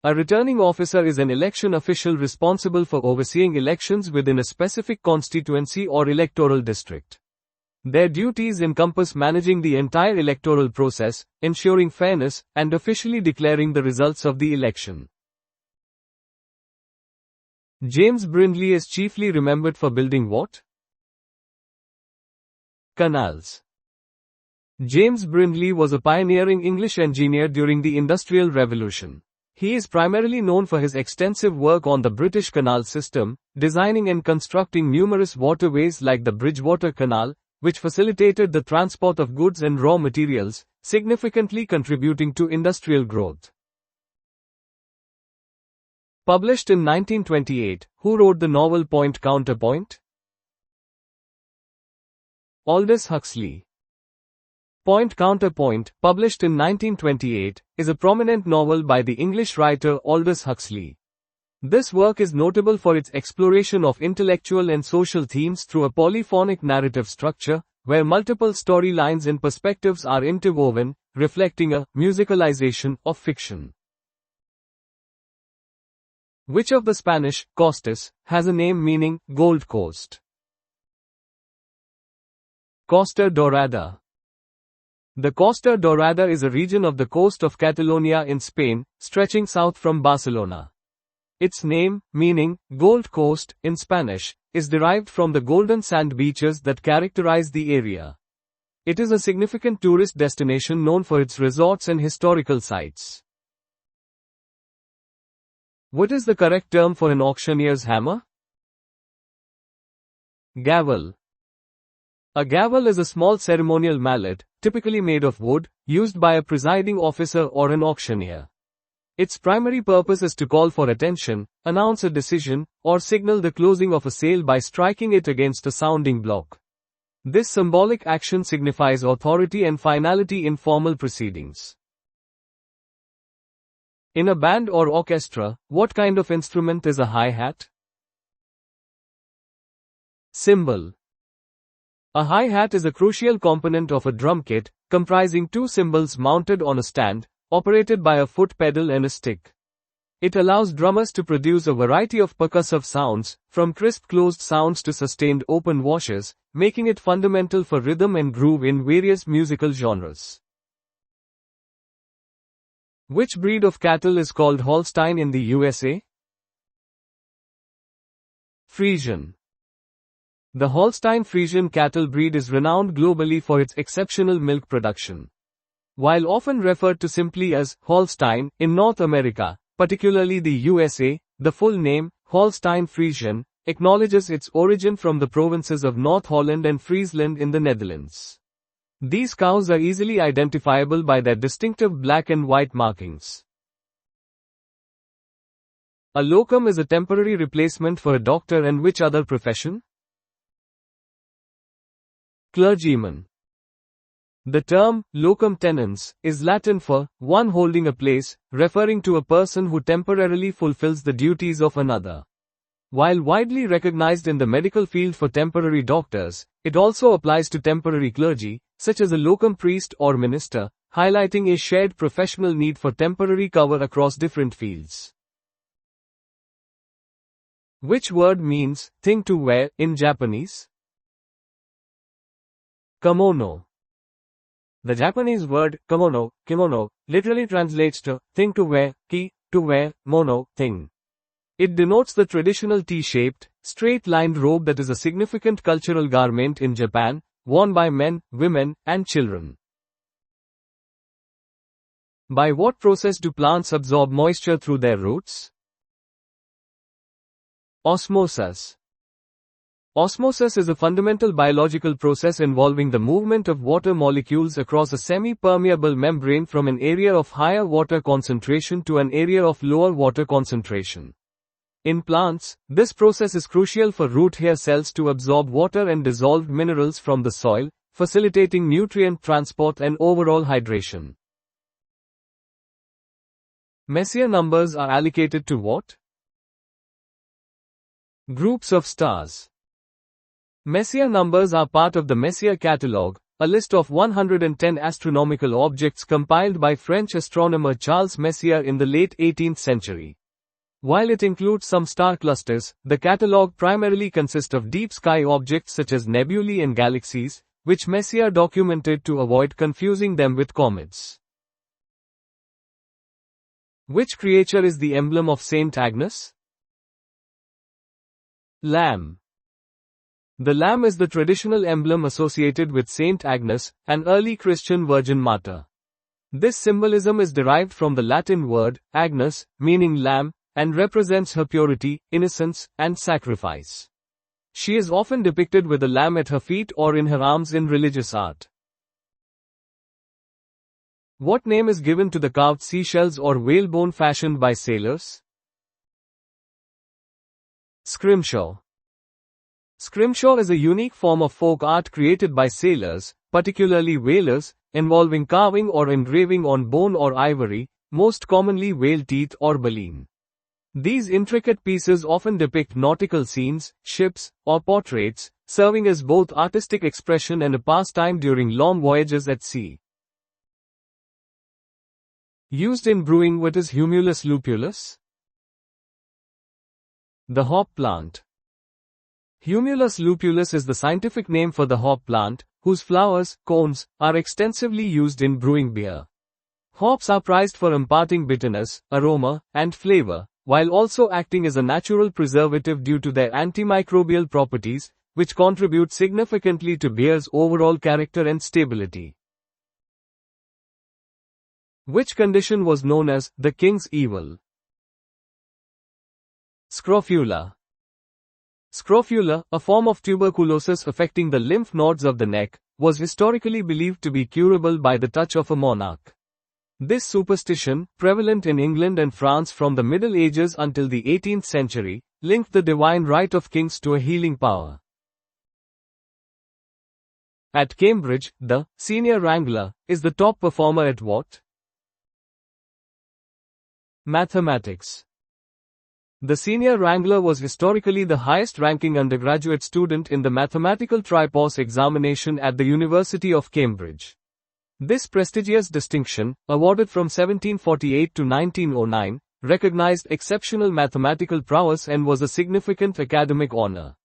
A returning officer is an election official responsible for overseeing elections within a specific constituency or electoral district. Their duties encompass managing the entire electoral process, ensuring fairness, and officially declaring the results of the election. James Brindley is chiefly remembered for building what? Canals. James Brindley was a pioneering English engineer during the Industrial Revolution. He is primarily known for his extensive work on the British canal system, designing and constructing numerous waterways like the Bridgewater Canal, which facilitated the transport of goods and raw materials, significantly contributing to industrial growth. Published in 1928, who wrote the novel Point Counterpoint? Aldous Huxley. Point Counterpoint, published in 1928, is a prominent novel by the English writer Aldous Huxley. This work is notable for its exploration of intellectual and social themes through a polyphonic narrative structure, where multiple storylines and perspectives are interwoven, reflecting a musicalization of fiction. Which of the Spanish costas has a name meaning Gold Coast? Costa Dorada. The Costa Dorada is a region of the coast of Catalonia in Spain, stretching south from Barcelona. Its name, meaning Gold Coast in Spanish, is derived from the golden sand beaches that characterize the area. It is a significant tourist destination known for its resorts and historical sites. What is the correct term for an auctioneer's hammer? Gavel. A gavel is a small ceremonial mallet, typically made of wood, used by a presiding officer or an auctioneer. Its primary purpose is to call for attention, announce a decision, or signal the closing of a sale by striking it against a sounding block. This symbolic action signifies authority and finality in formal proceedings. In a band or orchestra, what kind of instrument is a hi-hat? Cymbal. A hi-hat is a crucial component of a drum kit, comprising two cymbals mounted on a stand, operated by a foot pedal and a stick. It allows drummers to produce a variety of percussive sounds, from crisp closed sounds to sustained open washes, making it fundamental for rhythm and groove in various musical genres. Which breed of cattle is called Holstein in the USA? Friesian. The Holstein Friesian cattle breed is renowned globally for its exceptional milk production. While often referred to simply as Holstein in North America, particularly the USA, the full name, Holstein Friesian, acknowledges its origin from the provinces of North Holland and Friesland in the Netherlands. These cows are easily identifiable by their distinctive black and white markings. A locum is a temporary replacement for a doctor and which other profession? Clergyman. The term, locum tenens, is Latin for one holding a place, referring to a person who temporarily fulfills the duties of another. While widely recognized in the medical field for temporary doctors, it also applies to temporary clergy, such as a locum priest or minister, highlighting a shared professional need for temporary cover across different fields. Which word means thing to wear in Japanese? Kimono. The Japanese word kimono literally translates to thing to wear, to wear, mono, thing. It denotes the traditional T-shaped, straight-lined robe that is a significant cultural garment in Japan, worn by men, women, and children. By what process do plants absorb moisture through their roots? Osmosis. Osmosis is a fundamental biological process involving the movement of water molecules across a semi-permeable membrane from an area of higher water concentration to an area of lower water concentration. In plants, this process is crucial for root hair cells to absorb water and dissolved minerals from the soil, facilitating nutrient transport and overall hydration. Messier numbers are allocated to what? Groups of stars. Messier numbers are part of the Messier catalogue, a list of 110 astronomical objects compiled by French astronomer Charles Messier in the late 18th century. While it includes some star clusters, the catalogue primarily consists of deep sky objects such as nebulae and galaxies, which Messier documented to avoid confusing them with comets. Which creature is the emblem of Saint Agnes? Lamb. The lamb is the traditional emblem associated with Saint Agnes, an early Christian virgin martyr. This symbolism is derived from the Latin word, Agnes, meaning lamb, and represents her purity, innocence, and sacrifice. She is often depicted with a lamb at her feet or in her arms in religious art. What name is given to the carved seashells or whalebone fashioned by sailors? Scrimshaw. Scrimshaw is a unique form of folk art created by sailors, particularly whalers, involving carving or engraving on bone or ivory, most commonly whale teeth or baleen. These intricate pieces often depict nautical scenes, ships, or portraits, serving as both artistic expression and a pastime during long voyages at sea. Used in brewing, what is Humulus lupulus? The hop plant. Humulus lupulus is the scientific name for the hop plant, whose flowers, cones, are extensively used in brewing beer. Hops are prized for imparting bitterness, aroma, and flavor, while also acting as a natural preservative due to their antimicrobial properties, which contribute significantly to beer's overall character and stability. Which condition was known as the king's evil? Scrofula. Scrofula, a form of tuberculosis affecting the lymph nodes of the neck, was historically believed to be curable by the touch of a monarch. This superstition, prevalent in England and France from the Middle Ages until the 18th century, linked the divine right of kings to a healing power. At Cambridge, the senior wrangler is the top performer at what? Mathematics. The senior wrangler was historically the highest-ranking undergraduate student in the mathematical tripos examination at the University of Cambridge. This prestigious distinction, awarded from 1748 to 1909, recognized exceptional mathematical prowess and was a significant academic honor.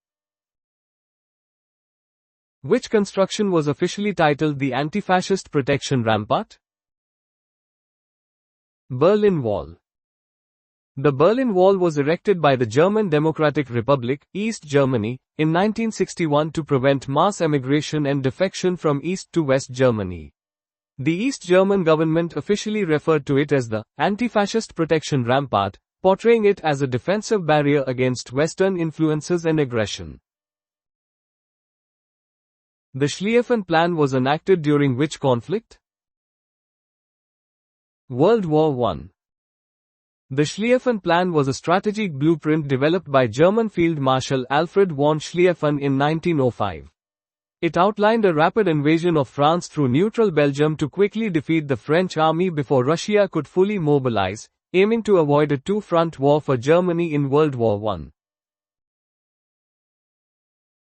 Which construction was officially titled the Anti-Fascist Protection Rampart? Berlin Wall. The Berlin Wall was erected by the German Democratic Republic, East Germany, in 1961 to prevent mass emigration and defection from East to West Germany. The East German government officially referred to it as the Anti-Fascist Protection Rampart, portraying it as a defensive barrier against Western influences and aggression. The Schlieffen Plan was enacted during which conflict? World War I. The Schlieffen Plan was a strategic blueprint developed by German Field Marshal Alfred von Schlieffen in 1905. It outlined a rapid invasion of France through neutral Belgium to quickly defeat the French army before Russia could fully mobilize, aiming to avoid a two-front war for Germany in World War I.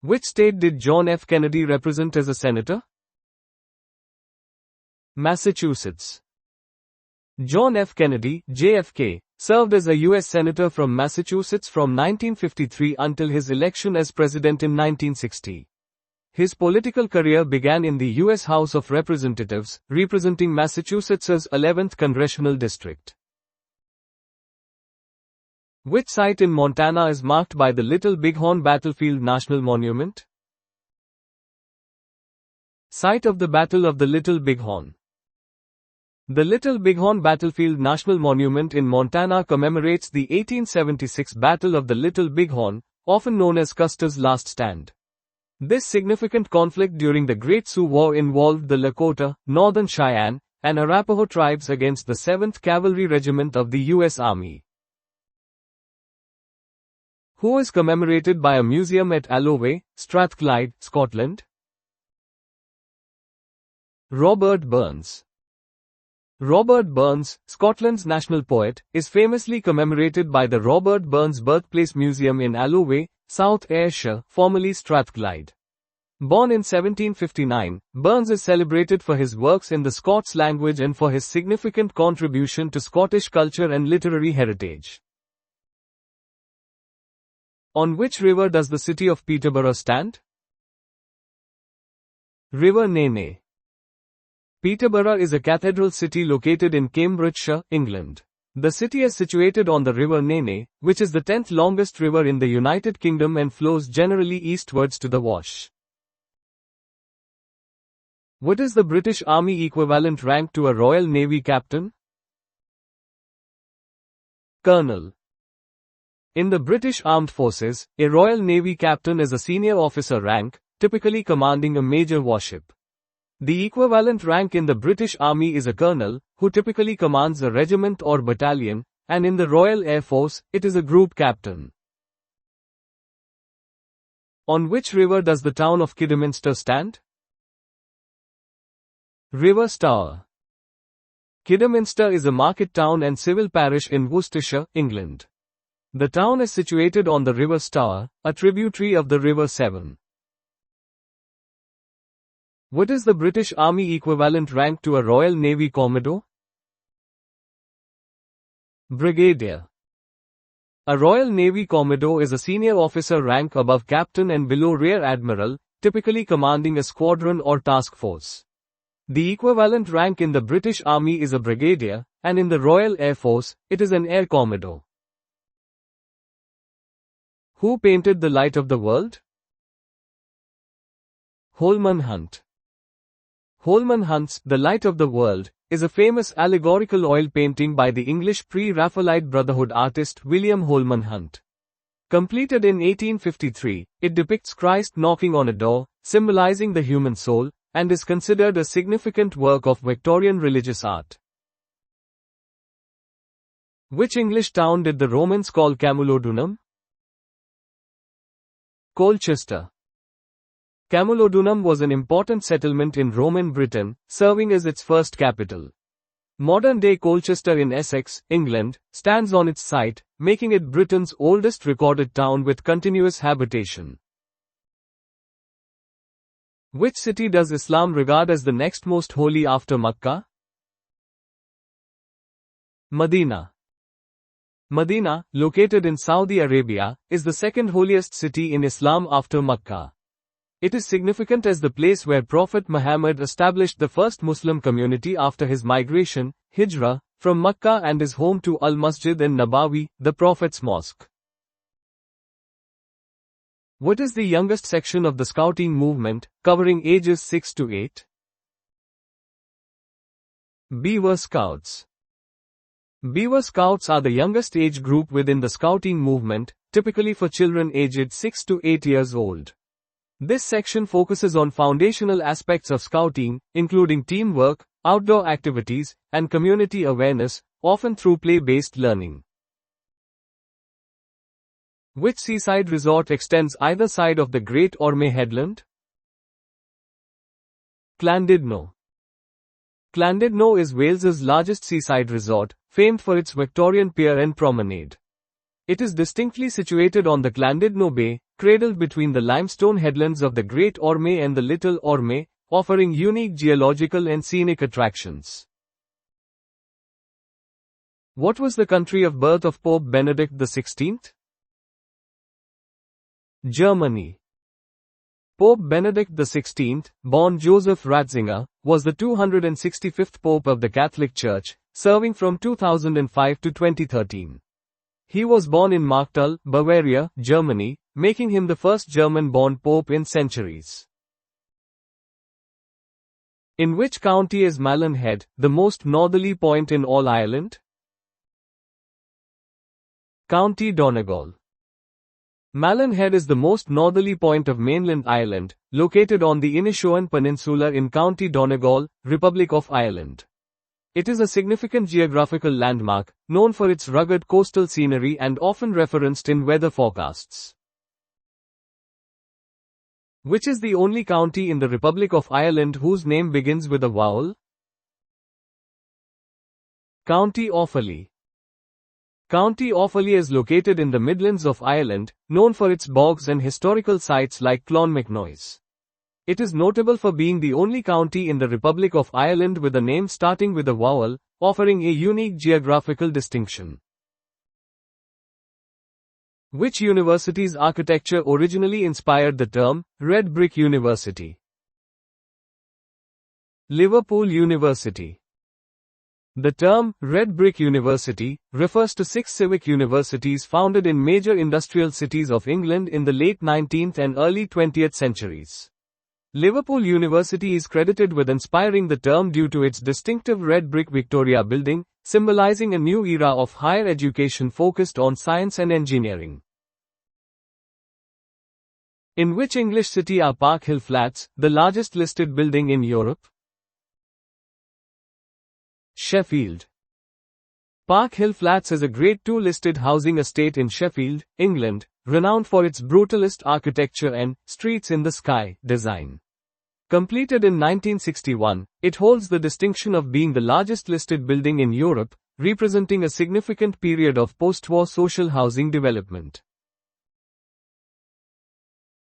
Which state did John F. Kennedy represent as a senator? Massachusetts. John F. Kennedy, JFK, served as a U.S. Senator from Massachusetts from 1953 until his election as president in 1960. His political career began in the U.S. House of Representatives, representing Massachusetts' 11th congressional district. Which site in Montana is marked by the Little Bighorn Battlefield National Monument? Site of the Battle of the Little Bighorn. The Little Bighorn Battlefield National Monument in Montana commemorates the 1876 Battle of the Little Bighorn, often known as Custer's Last Stand. This significant conflict during the Great Sioux War involved the Lakota, Northern Cheyenne, and Arapaho tribes against the 7th Cavalry Regiment of the U.S. Army, who is commemorated by a museum at Alloway, Strathclyde, Scotland. Robert Burns. Robert Burns, Scotland's national poet, is famously commemorated by the Robert Burns Birthplace Museum in Alloway, South Ayrshire, formerly Strathclyde. Born in 1759, Burns is celebrated for his works in the Scots language and for his significant contribution to Scottish culture and literary heritage. On which river does the city of Peterborough stand? River Nene. Peterborough is a cathedral city located in Cambridgeshire, England. The city is situated on the River Nene, which is the 10th longest river in the United Kingdom and flows generally eastwards to the Wash. What is the British Army equivalent rank to a Royal Navy captain? Colonel. In the British Armed Forces, a Royal Navy captain is a senior officer rank, typically commanding a major warship. The equivalent rank in the British Army is a colonel, who typically commands a regiment or battalion, and in the Royal Air Force, it is a group captain. On which river does the town of Kidderminster stand? River Stour. Kidderminster is a market town and civil parish in Worcestershire, England. The town is situated on the River Stour, a tributary of the River Severn. What is the British Army equivalent rank to a Royal Navy Commodore? Brigadier. A Royal Navy Commodore is a senior officer rank above captain and below rear admiral, typically commanding a squadron or task force. The equivalent rank in the British Army is a brigadier, and in the Royal Air Force, it is an air commodore. Who painted The Light of the World? Holman Hunt. Holman Hunt's The Light of the World is a famous allegorical oil painting by the English pre-Raphaelite Brotherhood artist William Holman Hunt. Completed in 1853, it depicts Christ knocking on a door, symbolizing the human soul, and is considered a significant work of Victorian religious art. Which English town did the Romans call Camulodunum? Colchester. Camulodunum was an important settlement in Roman Britain, serving as its first capital. Modern-day Colchester in Essex, England, stands on its site, making it Britain's oldest recorded town with continuous habitation. Which city does Islam regard as the next most holy after Makkah? Medina. Medina, located in Saudi Arabia, is the second holiest city in Islam after Makkah. It is significant as the place where Prophet Muhammad established the first Muslim community after his migration, Hijrah, from Makkah and is home to Al-Masjid an-Nabawi, the Prophet's mosque. What is the youngest section of the Scouting movement, covering ages 6 to 8? Beaver Scouts. Beaver Scouts are the youngest age group within the Scouting movement, typically for children aged 6 to 8 years old. This section focuses on foundational aspects of Scouting, including teamwork, outdoor activities, and community awareness, often through play-based learning. Which seaside resort extends either side of the Great Orme Headland? Llandudno. Llandudno is Wales's largest seaside resort, famed for its Victorian pier and promenade. It is distinctly situated on the Llandudno Bay, cradled between the limestone headlands of the Great Orme and the Little Orme, offering unique geological and scenic attractions. What was the country of birth of Pope Benedict XVI? Germany. Pope Benedict XVI, born Joseph Ratzinger, was the 265th Pope of the Catholic Church, serving from 2005 to 2013. He was born in Marktal, Bavaria, Germany, making him the first German-born Pope in centuries. In which county is Malin Head, the most northerly point in all Ireland? County Donegal. Malin Head is the most northerly point of mainland Ireland, located on the Inishowen Peninsula in County Donegal, Republic of Ireland. It is a significant geographical landmark, known for its rugged coastal scenery and often referenced in weather forecasts. Which is the only county in the Republic of Ireland whose name begins with a vowel? County Offaly. County Offaly is located in the Midlands of Ireland, known for its bogs and historical sites like Clonmacnoise. It is notable for being the only county in the Republic of Ireland with a name starting with a vowel, offering a unique geographical distinction. Which university's architecture originally inspired the term, Red Brick University? Liverpool University. The term, Red Brick University, refers to 6 civic universities founded in major industrial cities of England in the late 19th and early 20th centuries. Liverpool University is credited with inspiring the term due to its distinctive red brick Victoria building, symbolizing a new era of higher education focused on science and engineering. In which English city are Park Hill Flats, the largest listed building in Europe? Sheffield. Park Hill Flats is a Grade II listed housing estate in Sheffield, England, renowned for its brutalist architecture and streets in the sky design. Completed in 1961, it holds the distinction of being the largest listed building in Europe, representing a significant period of post-war social housing development.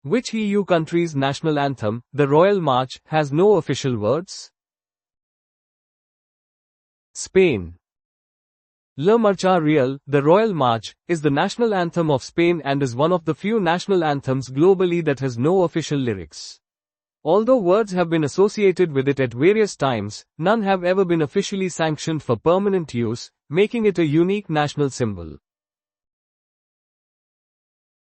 Which EU country's national anthem, the Royal March, has no official words? Spain. La Marcha Real, the Royal March, is the national anthem of Spain and is one of the few national anthems globally that has no official lyrics. Although words have been associated with it at various times, none have ever been officially sanctioned for permanent use, making it a unique national symbol.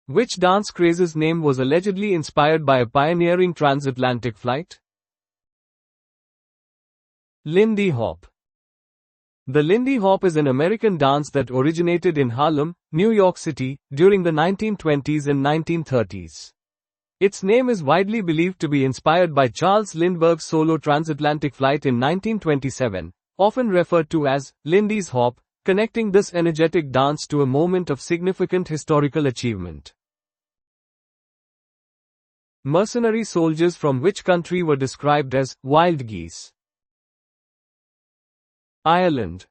Which dance craze's name was allegedly inspired by a pioneering transatlantic flight? Lindy Hop. The Lindy Hop is an American dance that originated in Harlem, New York City, during the 1920s and 1930s. Its name is widely believed to be inspired by Charles Lindbergh's solo transatlantic flight in 1927, often referred to as Lindy's Hop, connecting this energetic dance to a moment of significant historical achievement. Mercenary soldiers from which country were described as wild geese? Ireland.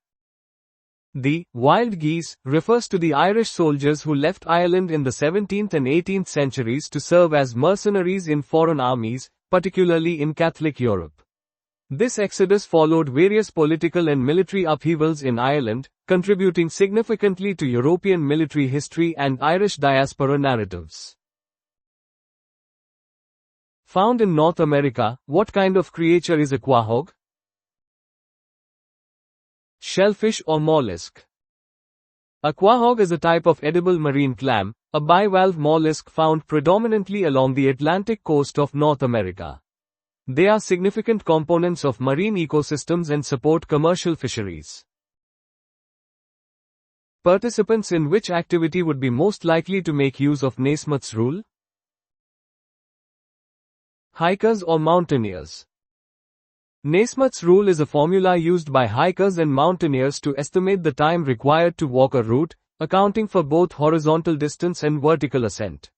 The wild geese refers to the Irish soldiers who left Ireland in the 17th and 18th centuries to serve as mercenaries in foreign armies, particularly in Catholic Europe. This exodus followed various political and military upheavals in Ireland, contributing significantly to European military history and Irish diaspora narratives. Found in North America, what kind of creature is a quahog? Shellfish or mollusk. A quahog is a type of edible marine clam, a bivalve mollusk found predominantly along the Atlantic coast of North America. They are significant components of marine ecosystems and support commercial fisheries. Participants in which activity would be most likely to make use of Naismith's rule? Hikers or mountaineers. Naismith's rule is a formula used by hikers and mountaineers to estimate the time required to walk a route, accounting for both horizontal distance and vertical ascent.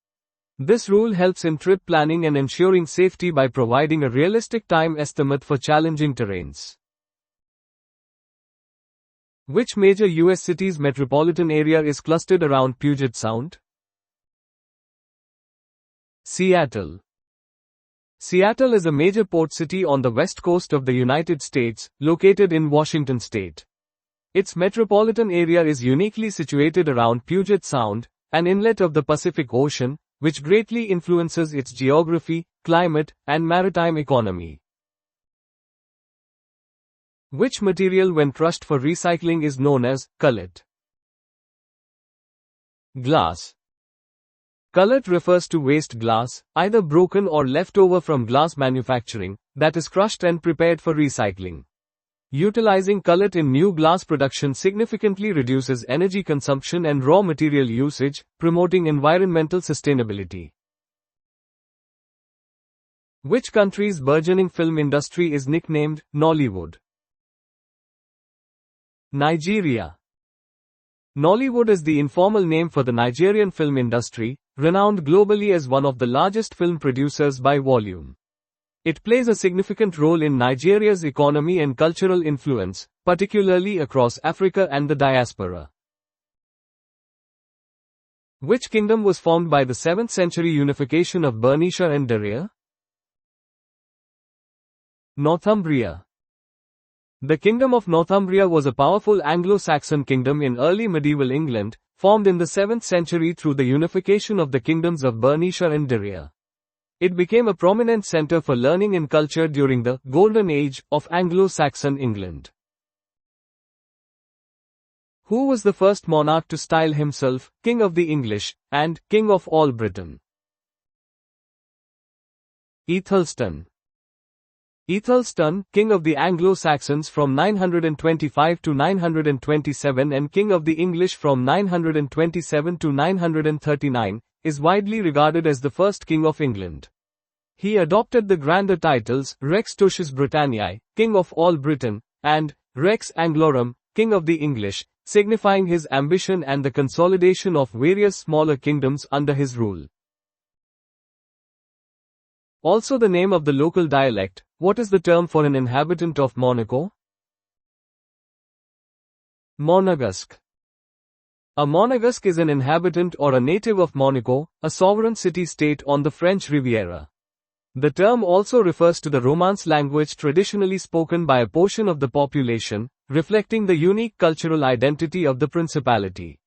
This rule helps in trip planning and ensuring safety by providing a realistic time estimate for challenging terrains. Which major U.S. city's metropolitan area is clustered around Puget Sound? Seattle. Seattle is a major port city on the west coast of the United States, located in Washington state. Its metropolitan area is uniquely situated around Puget Sound, an inlet of the Pacific Ocean, which greatly influences its geography, climate, and maritime economy. Which material when crushed for recycling is known as cullet? Glass. Cullet refers to waste glass, either broken or left over from glass manufacturing, that is crushed and prepared for recycling. Utilizing cullet in new glass production significantly reduces energy consumption and raw material usage, promoting environmental sustainability. Which country's burgeoning film industry is nicknamed Nollywood? Nigeria. Nollywood is the informal name for the Nigerian film industry, renowned globally as one of the largest film producers by volume. It plays a significant role in Nigeria's economy and cultural influence, particularly across Africa and the diaspora. Which kingdom was formed by the 7th century unification of Bernicia and Darien? Northumbria. The Kingdom of Northumbria was a powerful Anglo-Saxon kingdom in early medieval England, formed in the 7th century through the unification of the kingdoms of Bernicia and Darien. It became a prominent center for learning and culture during the Golden Age of Anglo-Saxon England. Who was the first monarch to style himself King of the English and King of all Britain? Aethelstan. Aethelstan, King of the Anglo-Saxons from 925 to 927 and King of the English from 927 to 939, is widely regarded as the first King of England. He adopted the grander titles Rex Totius Britanniae, King of all Britain, and Rex Anglorum, King of the English, signifying his ambition and the consolidation of various smaller kingdoms under his rule. Also the name of the local dialect. What is the term for an inhabitant of Monaco? Monegasque. A Monegasque is an inhabitant or a native of Monaco, a sovereign city-state on the French Riviera. The term also refers to the Romance language traditionally spoken by a portion of the population, reflecting the unique cultural identity of the principality.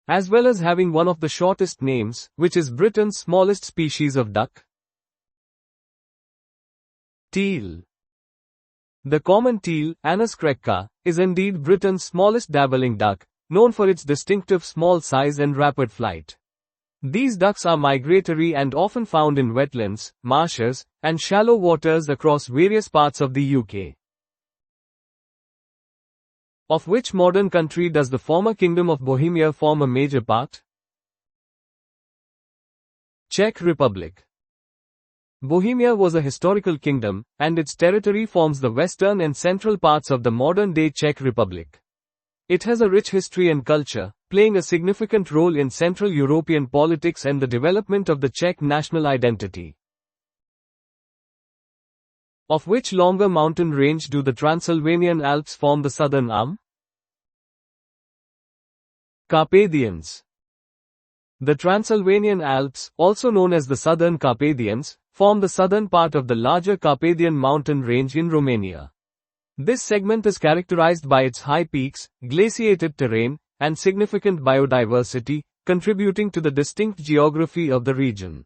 As well as having one of the shortest names, which is Britain's smallest species of duck. Teal. The common teal, Anas crecca, is indeed Britain's smallest dabbling duck, known for its distinctive small size and rapid flight. These ducks are migratory and often found in wetlands, marshes, and shallow waters across various parts of the UK. Of which modern country does the former Kingdom of Bohemia form a major part? Czech Republic. Bohemia was a historical kingdom, and its territory forms the western and central parts of the modern-day Czech Republic. It has a rich history and culture, playing a significant role in Central European politics and the development of the Czech national identity. Of which longer mountain range do the Transylvanian Alps form the southern arm? Carpathians. The Transylvanian Alps, also known as the Southern Carpathians, form the southern part of the larger Carpathian mountain range in Romania. This segment is characterized by its high peaks, glaciated terrain, and significant biodiversity, contributing to the distinct geography of the region.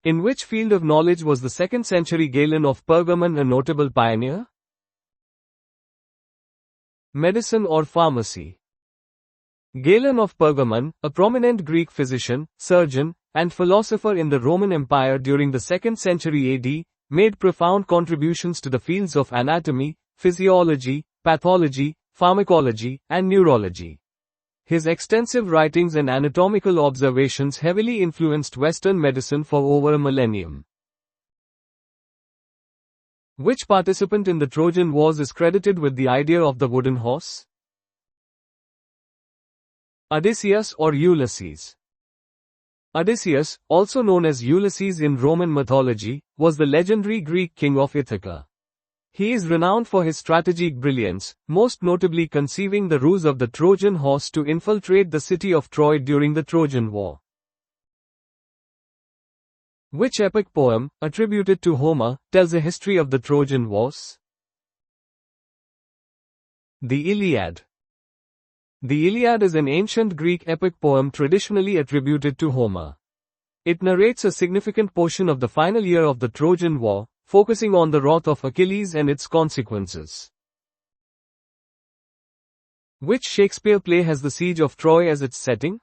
In which field of knowledge was the 2nd century Galen of Pergamon a notable pioneer? Medicine or pharmacy. Galen of Pergamon, a prominent Greek physician, surgeon, and philosopher in the Roman Empire during the 2nd century AD, made profound contributions to the fields of anatomy, physiology, pathology, pharmacology, and neurology. His extensive writings and anatomical observations heavily influenced Western medicine for over a millennium. Which participant in the Trojan Wars is credited with the idea of the wooden horse? Odysseus or Ulysses. Odysseus, also known as Ulysses in Roman mythology, was the legendary Greek king of Ithaca. He is renowned for his strategic brilliance, most notably conceiving the ruse of the Trojan horse to infiltrate the city of Troy during the Trojan War. Which epic poem, attributed to Homer, tells a history of the Trojan Wars? The Iliad. The Iliad is an ancient Greek epic poem traditionally attributed to Homer. It narrates a significant portion of the final year of the Trojan War, focusing on the wrath of Achilles and its consequences. Which Shakespeare play has the siege of Troy as its setting?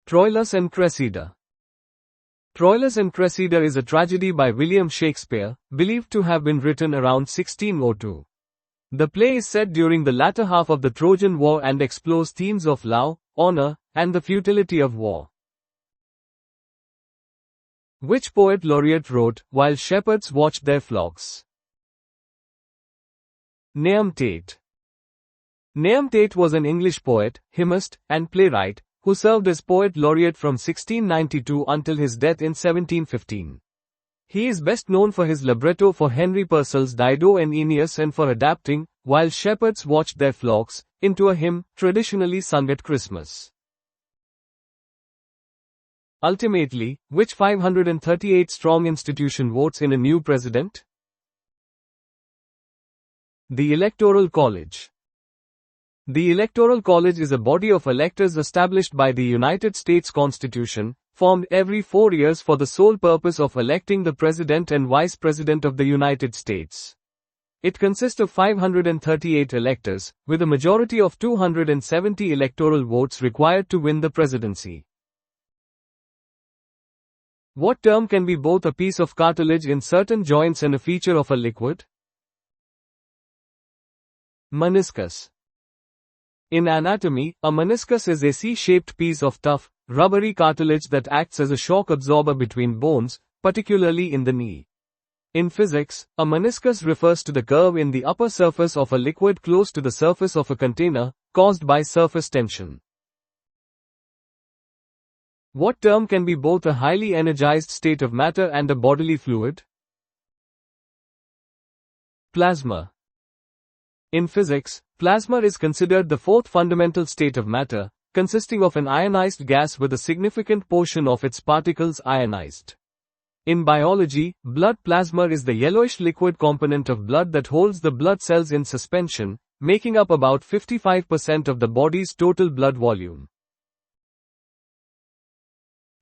Troilus and Cressida. Troilus and Cressida is a tragedy by William Shakespeare, believed to have been written around 1602. The play is set during the latter half of the Trojan War and explores themes of love, honor, and the futility of war. Which poet laureate wrote, "While shepherds watched their flocks"? Nahum Tate. Nahum Tate was an English poet, hymnist, and playwright, who served as poet laureate from 1692 until his death in 1715. He is best known for his libretto for Henry Purcell's Dido and Aeneas and for adapting "While Shepherds Watched Their Flocks" into a hymn traditionally sung at Christmas. Ultimately, which 538-strong institution votes in a new president? The Electoral College. The Electoral College is a body of electors established by the United States Constitution, formed every 4 years for the sole purpose of electing the President and Vice President of the United States. It consists of 538 electors, with a majority of 270 electoral votes required to win the presidency. What term can be both a piece of cartilage in certain joints and a feature of a liquid? Meniscus. In anatomy, a meniscus is a C-shaped piece of tough, rubbery cartilage that acts as a shock absorber between bones, particularly in the knee. In physics, a meniscus refers to the curve in the upper surface of a liquid close to the surface of a container, caused by surface tension. What term can be both a highly energized state of matter and a bodily fluid? Plasma. In physics, plasma is considered the fourth fundamental state of matter, consisting of an ionized gas with a significant portion of its particles ionized. In biology, blood plasma is the yellowish liquid component of blood that holds the blood cells in suspension, making up about 55% of the body's total blood volume.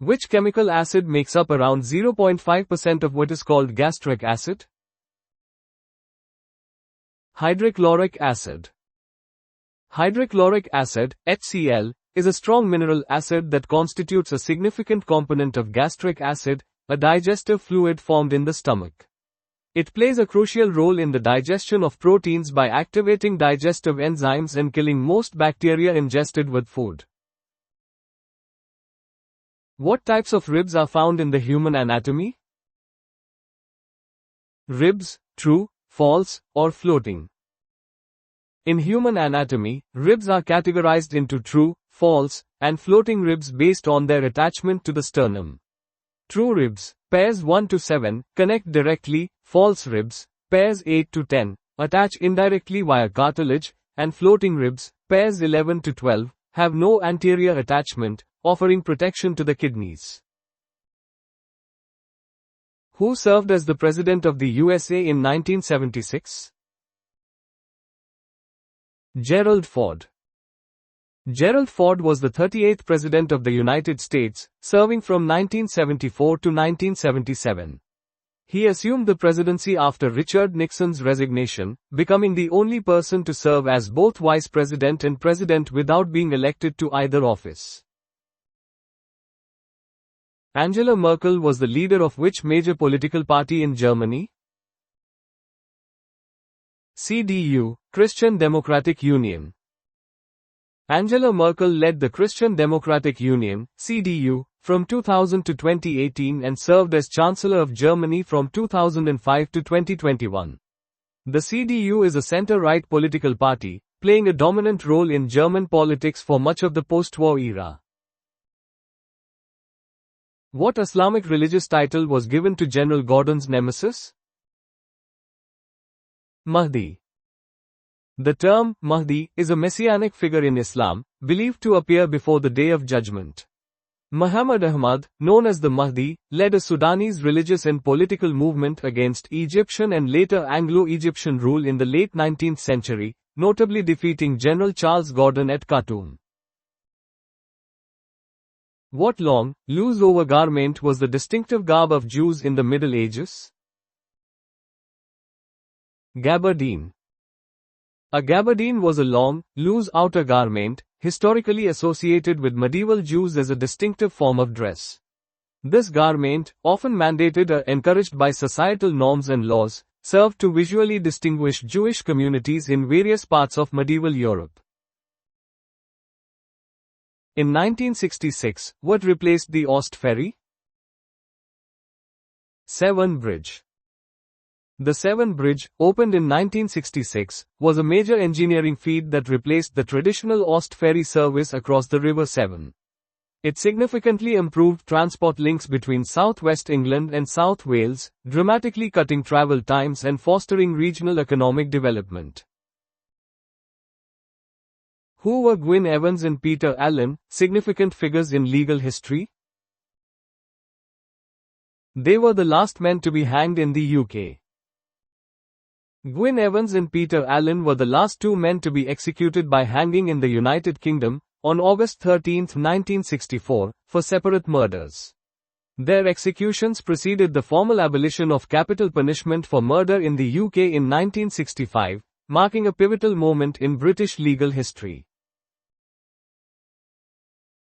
Which chemical acid makes up around 0.5% of what is called gastric acid? Hydrochloric acid. Hydrochloric acid, HCl, is a strong mineral acid that constitutes a significant component of gastric acid, a digestive fluid formed in the stomach. It plays a crucial role in the digestion of proteins by activating digestive enzymes and killing most bacteria ingested with food. What types of ribs are found in the human anatomy? Ribs, true, false, or floating. In human anatomy, ribs are categorized into true, false, and floating ribs based on their attachment to the sternum. True ribs, pairs 1 to 7, connect directly, false ribs, pairs 8 to 10, attach indirectly via cartilage, and floating ribs, pairs 11 to 12, have no anterior attachment, offering protection to the kidneys. Who served as the President of the USA in 1976? Gerald Ford. Gerald Ford was the 38th President of the United States, serving from 1974 to 1977. He assumed the presidency after Richard Nixon's resignation, becoming the only person to serve as both Vice President and President without being elected to either office. Angela Merkel was the leader of which major political party in Germany? CDU, Christian Democratic Union. Angela Merkel led the Christian Democratic Union, CDU, from 2000 to 2018 and served as Chancellor of Germany from 2005 to 2021. The CDU is a center-right political party, playing a dominant role in German politics for much of the post-war era. What Islamic religious title was given to General Gordon's nemesis? Mahdi. The term, Mahdi, is a messianic figure in Islam, believed to appear before the Day of Judgment. Muhammad Ahmad, known as the Mahdi, led a Sudanese religious and political movement against Egyptian and later Anglo-Egyptian rule in the late 19th century, notably defeating General Charles Gordon at Khartoum. What long, loose overgarment was the distinctive garb of Jews in the Middle Ages? Gabardine. A gabardine was a long, loose outer garment, historically associated with medieval Jews as a distinctive form of dress. This garment, often mandated or encouraged by societal norms and laws, served to visually distinguish Jewish communities in various parts of medieval Europe. In 1966, what replaced the Ostferry? Severn Bridge. The Severn Bridge, opened in 1966, was a major engineering feat that replaced the traditional Ostferry service across the River Severn. It significantly improved transport links between southwest England and South Wales, dramatically cutting travel times and fostering regional economic development. Who were Gwyn Evans and Peter Allen, significant figures in legal history? They were the last men to be hanged in the UK. Gwyn Evans and Peter Allen were the last two men to be executed by hanging in the United Kingdom, on August 13, 1964, for separate murders. Their executions preceded the formal abolition of capital punishment for murder in the UK in 1965, marking a pivotal moment in British legal history.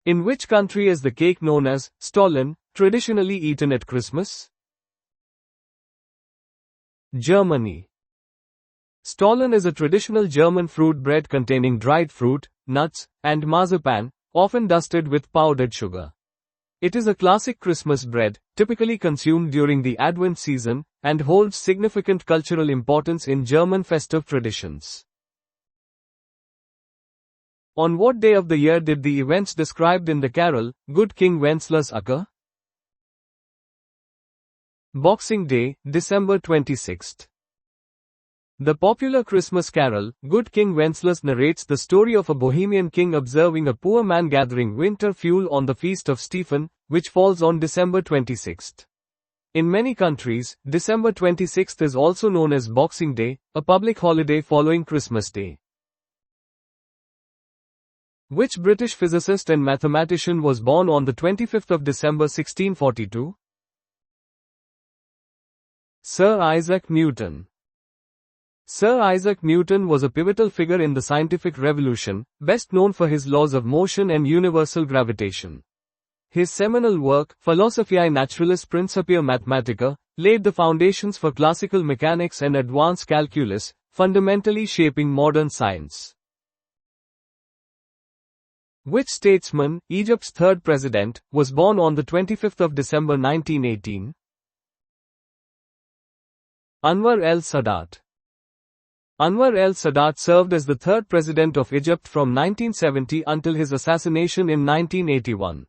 In which country is the cake known as Stollen traditionally eaten at Christmas? Germany. Stollen is a traditional German fruit bread containing dried fruit, nuts, and marzipan, often dusted with powdered sugar. It is a classic Christmas bread, typically consumed during the Advent season, and holds significant cultural importance in German festive traditions. On what day of the year did the events described in the carol, Good King Wenceslas occur? Boxing Day, December 26th. The popular Christmas carol, Good King Wenceslas narrates the story of a Bohemian king observing a poor man gathering winter fuel on the feast of Stephen, which falls on December 26th. In many countries, December 26th is also known as Boxing Day, a public holiday following Christmas Day. Which British physicist and mathematician was born on the 25th of December 1642? Sir Isaac Newton. Sir Isaac Newton was a pivotal figure in the scientific revolution, best known for his laws of motion and universal gravitation. His seminal work, Philosophiae Naturalis Principia Mathematica, laid the foundations for classical mechanics and advanced calculus, fundamentally shaping modern science. Which statesman, Egypt's third president, was born on the 25th of December 1918? Anwar el-Sadat. Anwar el-Sadat served as the third president of Egypt from 1970 until his assassination in 1981.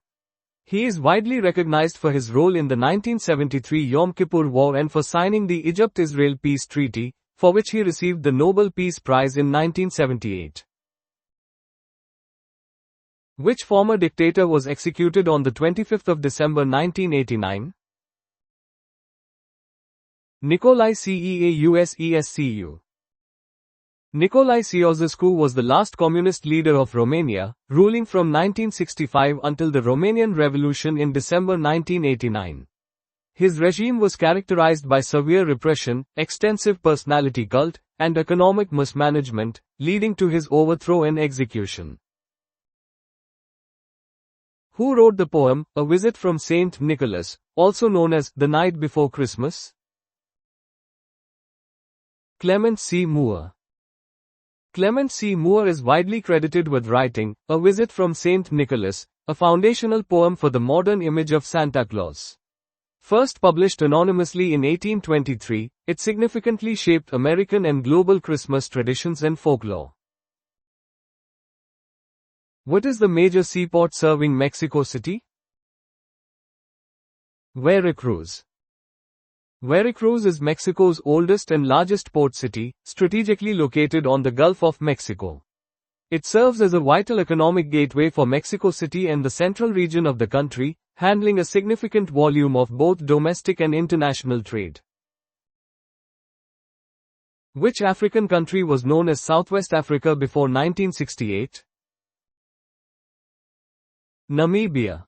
He is widely recognized for his role in the 1973 Yom Kippur War and for signing the Egypt-Israel Peace Treaty, for which he received the Nobel Peace Prize in 1978. Which former dictator was executed on the 25th of December 1989? Nicolae Ceausescu. Nicolae Ceausescu was the last communist leader of Romania, ruling from 1965 until the Romanian Revolution in December 1989. His regime was characterized by severe repression, extensive personality cult, and economic mismanagement, leading to his overthrow and execution. Who wrote the poem, A Visit from Saint Nicholas, also known as The Night Before Christmas? Clement C. Moore. Clement C. Moore is widely credited with writing A Visit from Saint Nicholas, a foundational poem for the modern image of Santa Claus. First published anonymously in 1823, it significantly shaped American and global Christmas traditions and folklore. What is the major seaport serving Mexico City? Veracruz. Veracruz is Mexico's oldest and largest port city, strategically located on the Gulf of Mexico. It serves as a vital economic gateway for Mexico City and the central region of the country, handling a significant volume of both domestic and international trade. Which African country was known as Southwest Africa before 1968? Namibia.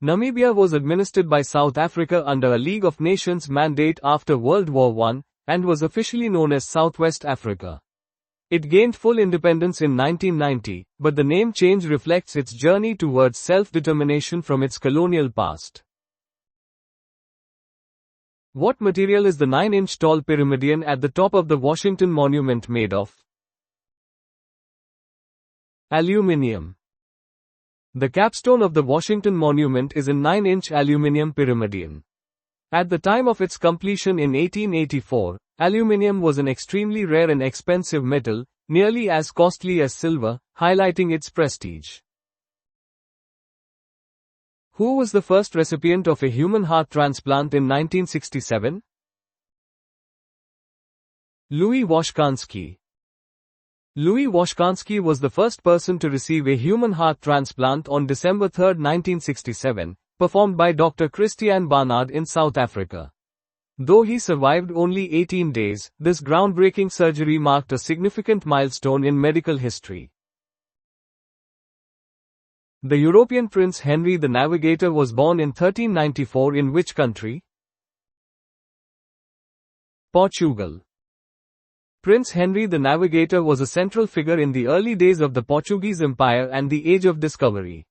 Namibia was administered by South Africa under a League of Nations mandate after World War I, and was officially known as Southwest Africa. It gained full independence in 1990, but the name change reflects its journey towards self-determination from its colonial past. What material is the 9-inch tall pyramidion at the top of the Washington Monument made of? Aluminium. The capstone of the Washington Monument is a 9-inch aluminium pyramidion. At the time of its completion in 1884, aluminium was an extremely rare and expensive metal, nearly as costly as silver, highlighting its prestige. Who was the first recipient of a human heart transplant in 1967? Louis Washkansky. Louis Washkansky was the first person to receive a human heart transplant on December 3, 1967, performed by Dr. Christian Barnard in South Africa. Though he survived only 18 days, this groundbreaking surgery marked a significant milestone in medical history. The European Prince Henry the Navigator was born in 1394 in which country? Portugal. Prince Henry the Navigator was a central figure in the early days of the Portuguese Empire and the Age of Discovery.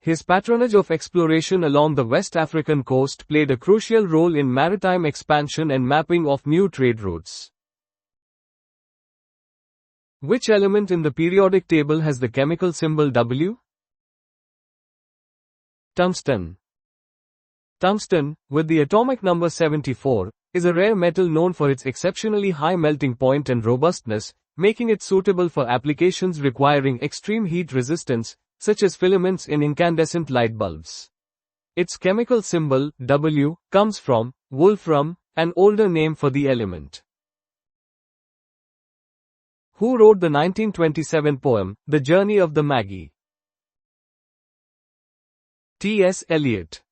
His patronage of exploration along the West African coast played a crucial role in maritime expansion and mapping of new trade routes. Which element in the periodic table has the chemical symbol W? Tungsten. Tungsten, with the atomic number 74, is a rare metal known for its exceptionally high melting point and robustness, making it suitable for applications requiring extreme heat resistance, such as filaments in incandescent light bulbs. Its chemical symbol, W, comes from wolfram, an older name for the element. Who wrote the 1927 poem, The Journey of the Maggie? T.S. Eliot.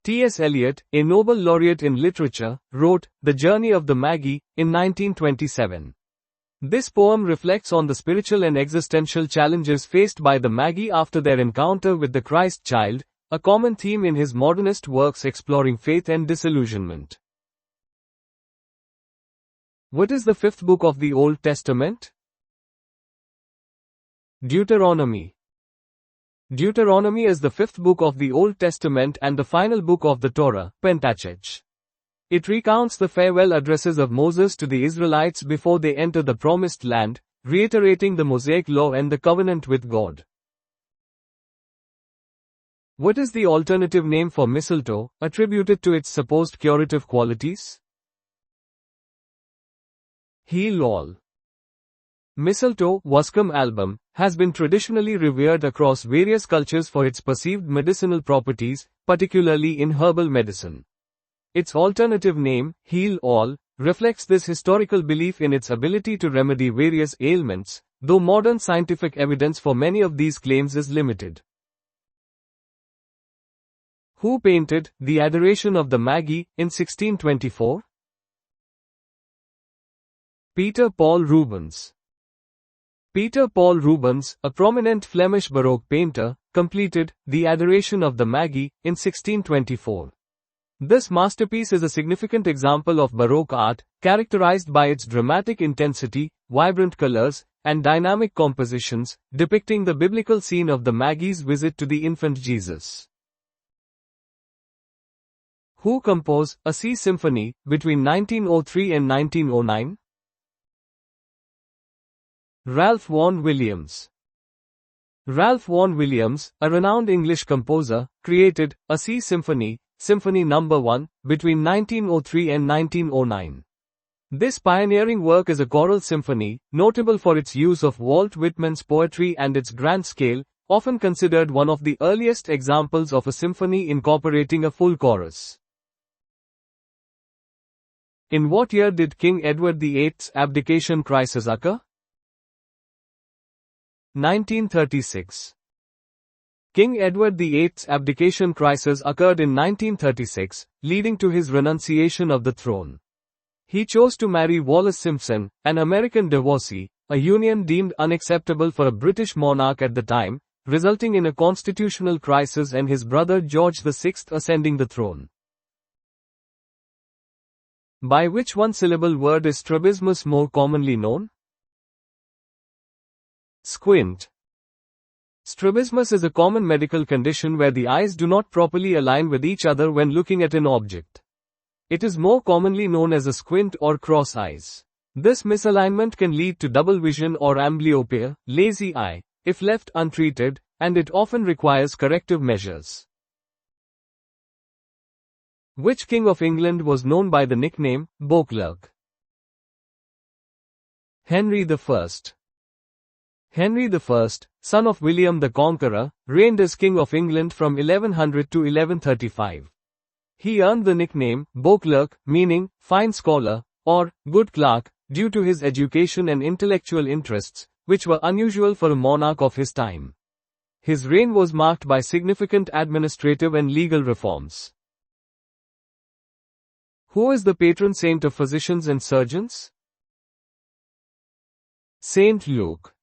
T.S. Eliot, a Nobel laureate in literature, wrote The Journey of the Maggie in 1927. This poem reflects on the spiritual and existential challenges faced by the Magi after their encounter with the Christ child, a common theme in his modernist works exploring faith and disillusionment. What is the fifth book of the Old Testament? Deuteronomy. Deuteronomy is the fifth book of the Old Testament and the final book of the Torah, Pentateuch. It recounts the farewell addresses of Moses to the Israelites before they enter the Promised Land, reiterating the Mosaic law and the covenant with God. What is the alternative name for mistletoe, attributed to its supposed curative qualities? Heal all. Mistletoe, Wascom album, has been traditionally revered across various cultures for its perceived medicinal properties, particularly in herbal medicine. Its alternative name, Heal All, reflects this historical belief in its ability to remedy various ailments, though modern scientific evidence for many of these claims is limited. Who painted The Adoration of the Magi in 1624? Peter Paul Rubens. Peter Paul Rubens, a prominent Flemish Baroque painter, completed The Adoration of the Magi in 1624. This masterpiece is a significant example of Baroque art, characterized by its dramatic intensity, vibrant colors, and dynamic compositions, depicting the biblical scene of the Magi's visit to the infant Jesus. Who composed A Sea Symphony between 1903 and 1909? Ralph Vaughan Williams. Ralph Vaughan Williams, a renowned English composer, created A Sea Symphony, Symphony No. 1, between 1903 and 1909. This pioneering work is a choral symphony, notable for its use of Walt Whitman's poetry and its grand scale, often considered one of the earliest examples of a symphony incorporating a full chorus. In what year did King Edward VIII's abdication crisis occur? 1936. King Edward VIII's abdication crisis occurred in 1936, leading to his renunciation of the throne. He chose to marry Wallis Simpson, an American divorcee, a union deemed unacceptable for a British monarch at the time, resulting in a constitutional crisis and his brother George VI ascending the throne. By which one-syllable word is strabismus more commonly known? Squint. Strabismus is a common medical condition where the eyes do not properly align with each other when looking at an object. It is more commonly known as a squint or cross eyes. This misalignment can lead to double vision or amblyopia, lazy eye, if left untreated, and it often requires corrective measures. Which King of England was known by the nickname Beauclerk? Henry I. Henry I, son of William the Conqueror, reigned as King of England from 1100 to 1135. He earned the nickname Beauclerk, meaning fine scholar, or good clerk, due to his education and intellectual interests, which were unusual for a monarch of his time. His reign was marked by significant administrative and legal reforms. Who is the patron saint of physicians and surgeons? Saint Luke.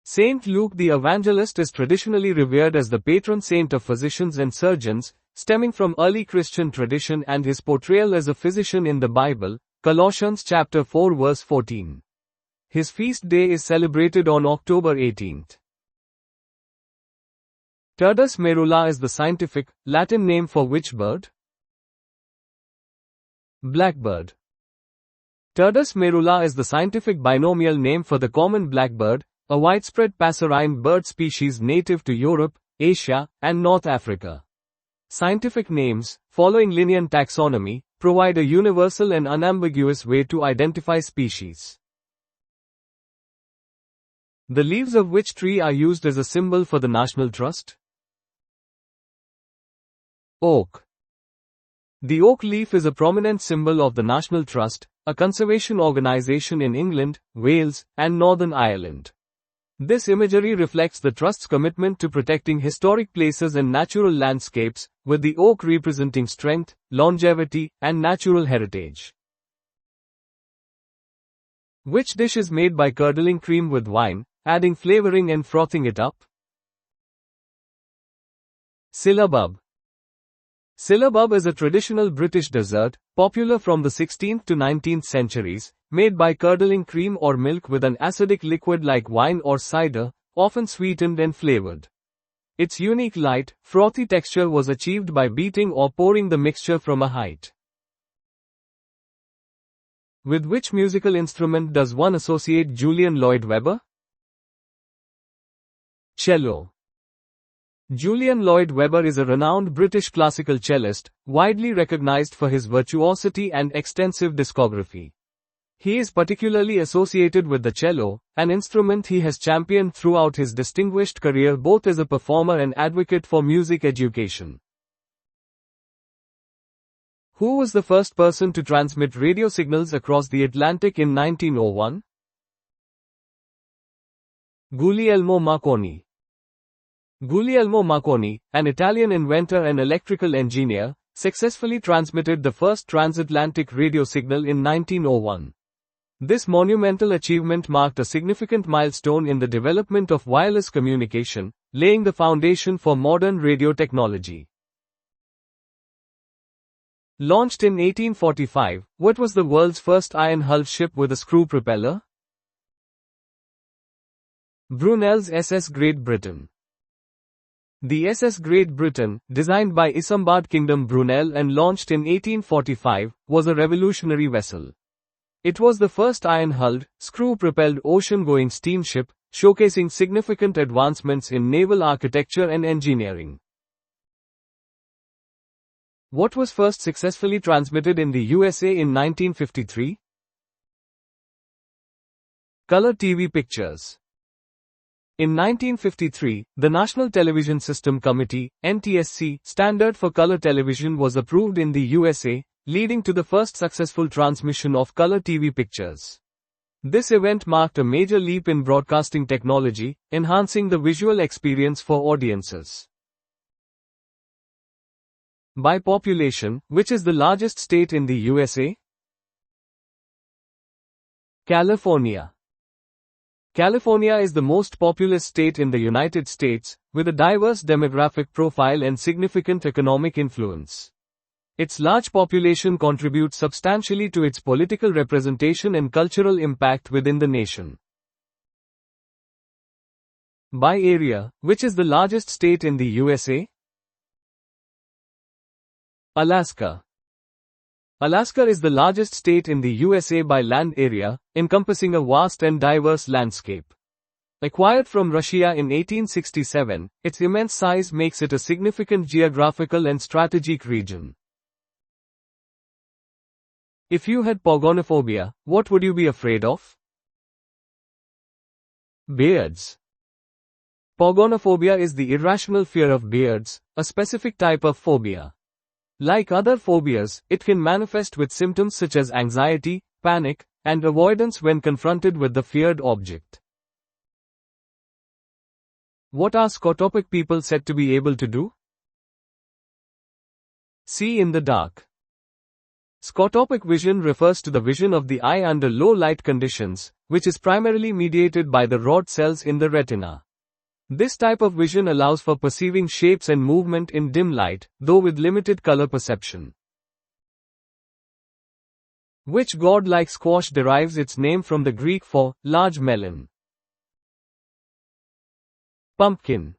Saint Luke the Evangelist is traditionally revered as the patron saint of physicians and surgeons, stemming from early Christian tradition and his portrayal as a physician in the Bible, Colossians chapter 4 verse 14. His feast day is celebrated on October 18th. Turdus merula is the scientific, Latin name for which bird? Blackbird. Turdus merula is the scientific binomial name for the common blackbird, a widespread passerine bird species native to Europe, Asia, and North Africa. Scientific names, following Linnean taxonomy, provide a universal and unambiguous way to identify species. The leaves of which tree are used as a symbol for the National Trust? Oak. The oak leaf is a prominent symbol of the National Trust, a conservation organization in England, Wales, and Northern Ireland. This imagery reflects the Trust's commitment to protecting historic places and natural landscapes, with the oak representing strength, longevity, and natural heritage. Which dish is made by curdling cream with wine, adding flavoring and frothing it up? Syllabub. Syllabub is a traditional British dessert, popular from the 16th to 19th centuries, made by curdling cream or milk with an acidic liquid like wine or cider, often sweetened and flavored. Its unique light, frothy texture was achieved by beating or pouring the mixture from a height. With which musical instrument does one associate Julian Lloyd Webber? Cello. Julian Lloyd Webber is a renowned British classical cellist, widely recognized for his virtuosity and extensive discography. He is particularly associated with the cello, an instrument he has championed throughout his distinguished career both as a performer and advocate for music education. Who was the first person to transmit radio signals across the Atlantic in 1901? Guglielmo Marconi. Guglielmo Marconi, an Italian inventor and electrical engineer, successfully transmitted the first transatlantic radio signal in 1901. This monumental achievement marked a significant milestone in the development of wireless communication, laying the foundation for modern radio technology. Launched in 1845, what was the world's first iron-hulled ship with a screw propeller? Brunel's SS Great Britain. The SS Great Britain, designed by Isambard Kingdom Brunel and launched in 1845, was a revolutionary vessel. It was the first iron-hulled, screw-propelled ocean-going steamship, showcasing significant advancements in naval architecture and engineering. What was first successfully transmitted in the USA in 1953? Color TV pictures. In 1953, the National Television System Committee, NTSC, standard for color television was approved in the USA, leading to the first successful transmission of color TV pictures. This event marked a major leap in broadcasting technology, enhancing the visual experience for audiences. By population, which is the largest state in the USA? California. California is the most populous state in the United States, with a diverse demographic profile and significant economic influence. Its large population contributes substantially to its political representation and cultural impact within the nation. By area, which is the largest state in the USA? Alaska. Alaska is the largest state in the USA by land area, encompassing a vast and diverse landscape. Acquired from Russia in 1867, its immense size makes it a significant geographical and strategic region. If you had pogonophobia, what would you be afraid of? Beards. Pogonophobia is the irrational fear of beards, a specific type of phobia. Like other phobias, it can manifest with symptoms such as anxiety, panic, and avoidance when confronted with the feared object. What are scotopic people said to be able to do? See in the dark. Scotopic vision refers to the vision of the eye under low light conditions, which is primarily mediated by the rod cells in the retina. This type of vision allows for perceiving shapes and movement in dim light, though with limited color perception. Which god-like squash derives its name from the Greek for large melon? Pumpkin.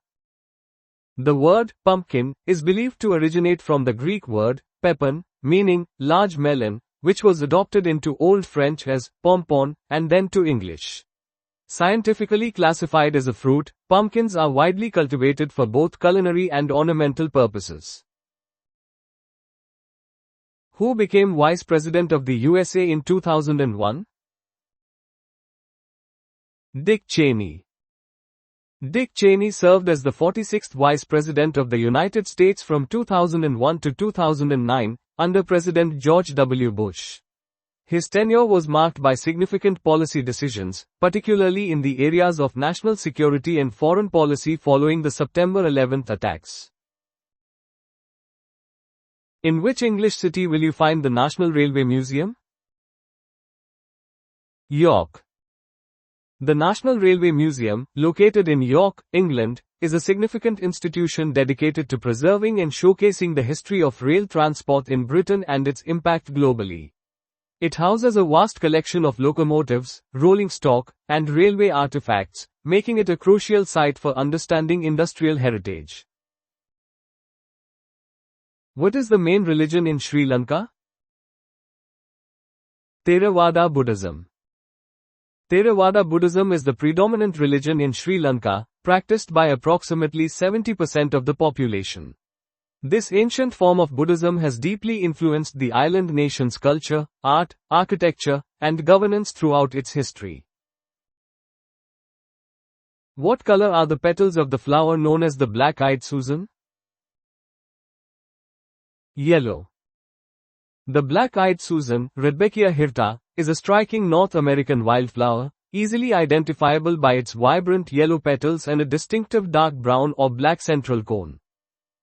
The word pumpkin is believed to originate from the Greek word pepon, meaning large melon, which was adopted into Old French as pompon and then to English. Scientifically classified as a fruit, pumpkins are widely cultivated for both culinary and ornamental purposes. Who became Vice President of the USA in 2001? Dick Cheney. Dick Cheney served as the 46th Vice President of the United States from 2001 to 2009, under President George W. Bush. His tenure was marked by significant policy decisions, particularly in the areas of national security and foreign policy following the September 11 attacks. In which English city will you find the National Railway Museum? York. The National Railway Museum, located in York, England, is a significant institution dedicated to preserving and showcasing the history of rail transport in Britain and its impact globally. It houses a vast collection of locomotives, rolling stock, and railway artifacts, making it a crucial site for understanding industrial heritage. What is the main religion in Sri Lanka? Theravada Buddhism. Theravada Buddhism is the predominant religion in Sri Lanka, practiced by approximately 70% of the population. This ancient form of Buddhism has deeply influenced the island nation's culture, art, architecture, and governance throughout its history. What color are the petals of the flower known as the black-eyed Susan? Yellow. The black-eyed Susan, Rudbeckia hirta, is a striking North American wildflower, easily identifiable by its vibrant yellow petals and a distinctive dark brown or black central cone.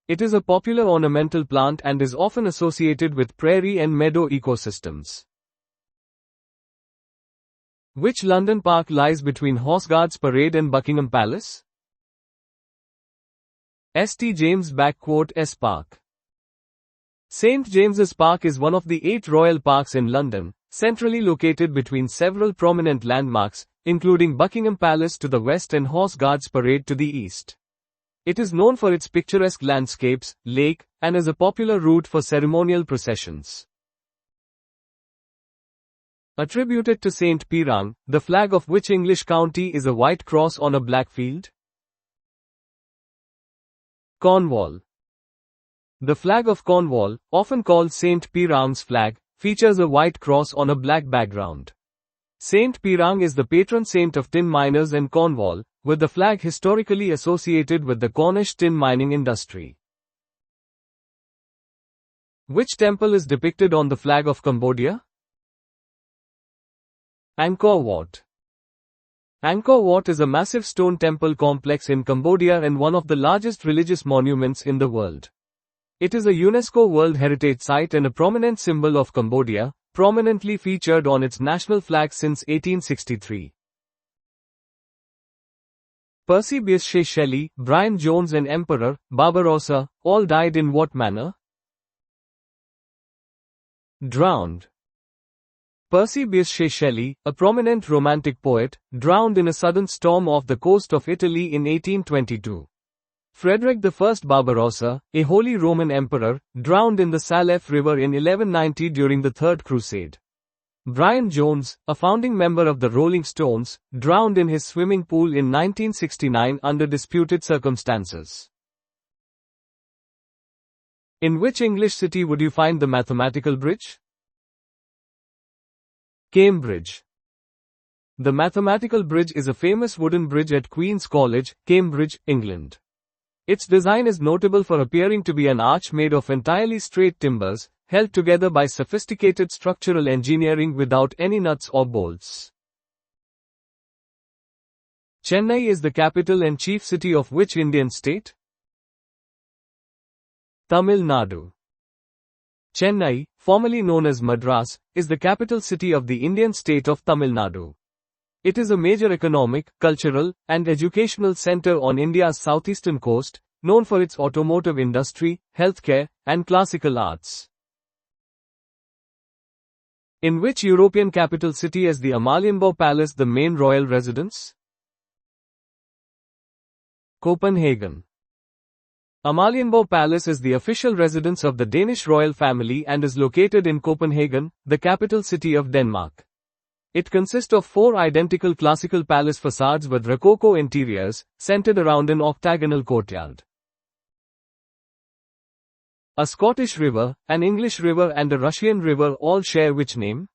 It is a popular ornamental plant and is often associated with prairie and meadow ecosystems. Which London park lies between Horse Guards Parade and Buckingham Palace? St. James S Park. St. James's Park is one of the 8 royal parks in London, centrally located between several prominent landmarks, including Buckingham Palace to the west and Horse Guards Parade to the east. It is known for its picturesque landscapes, lake, and is a popular route for ceremonial processions. Attributed to Saint Pirang, the flag of which English county is a white cross on a black field? Cornwall. The flag of Cornwall, often called Saint Pirang's flag, features a white cross on a black background. Saint Pirang is the patron saint of tin miners in Cornwall, with the flag historically associated with the Cornish tin mining industry. Which temple is depicted on the flag of Cambodia? Angkor Wat. Angkor Wat is a massive stone temple complex in Cambodia and one of the largest religious monuments in the world. It is a UNESCO World Heritage Site and a prominent symbol of Cambodia, prominently featured on its national flag since 1863. Percy Bysshe Shelley, Brian Jones and Emperor Barbarossa all died in what manner? Drowned. Percy Bysshe Shelley, a prominent romantic poet, drowned in a sudden storm off the coast of Italy in 1822. Frederick I Barbarossa, a Holy Roman Emperor, drowned in the Salef River in 1190 during the Third Crusade. Brian Jones, a founding member of the Rolling Stones, drowned in his swimming pool in 1969 under disputed circumstances. In which English city would you find the mathematical bridge? Cambridge. The mathematical bridge is a famous wooden bridge at Queen's College, Cambridge, England. Its design is notable for appearing to be an arch made of entirely straight timbers, held together by sophisticated structural engineering without any nuts or bolts. Chennai is the capital and chief city of which Indian state? Tamil Nadu. Chennai, formerly known as Madras, is the capital city of the Indian state of Tamil Nadu. It is a major economic, cultural, and educational center on India's southeastern coast, known for its automotive industry, healthcare, and classical arts. In which European capital city is the Amalienborg Palace the main royal residence? Copenhagen. Amalienborg Palace is the official residence of the Danish royal family and is located in Copenhagen, the capital city of Denmark. It consists of 4 identical classical palace facades with rococo interiors, centered around an octagonal courtyard. A Scottish river, an English river and a Russian river all share which name?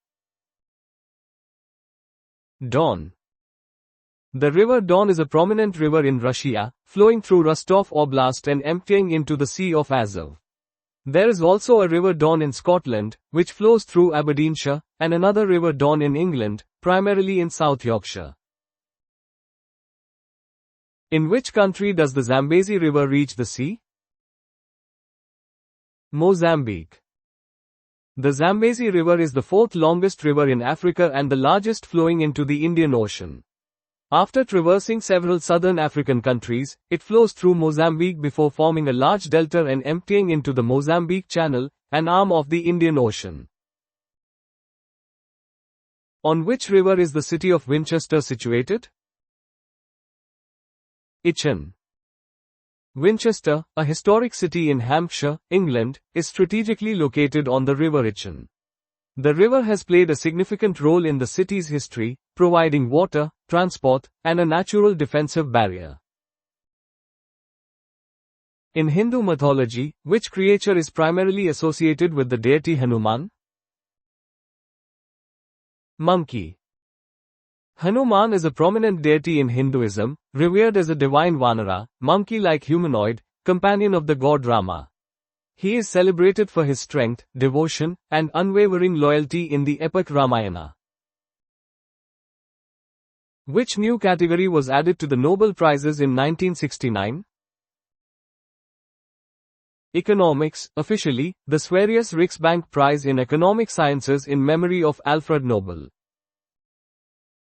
Don. The river Don is a prominent river in Russia, flowing through Rostov Oblast and emptying into the Sea of Azov. There is also a river Don in Scotland, which flows through Aberdeenshire, and another river Don in England, primarily in South Yorkshire. In which country does the Zambezi River reach the sea? Mozambique. The Zambezi River is the 4th longest river in Africa and the largest flowing into the Indian Ocean. After traversing several southern African countries, it flows through Mozambique before forming a large delta and emptying into the Mozambique Channel, an arm of the Indian Ocean. On which river is the city of Winchester situated? Itchen. Winchester, a historic city in Hampshire, England, is strategically located on the River Itchen. The river has played a significant role in the city's history, providing water, transport, and a natural defensive barrier. In Hindu mythology, which creature is primarily associated with the deity Hanuman? Monkey. Hanuman is a prominent deity in Hinduism, revered as a divine Vanara, monkey-like humanoid, companion of the god Rama. He is celebrated for his strength, devotion, and unwavering loyalty in the epic Ramayana. Which new category was added to the Nobel Prizes in 1969? Economics, officially, the Sverige Riksbank Prize in Economic Sciences in memory of Alfred Nobel.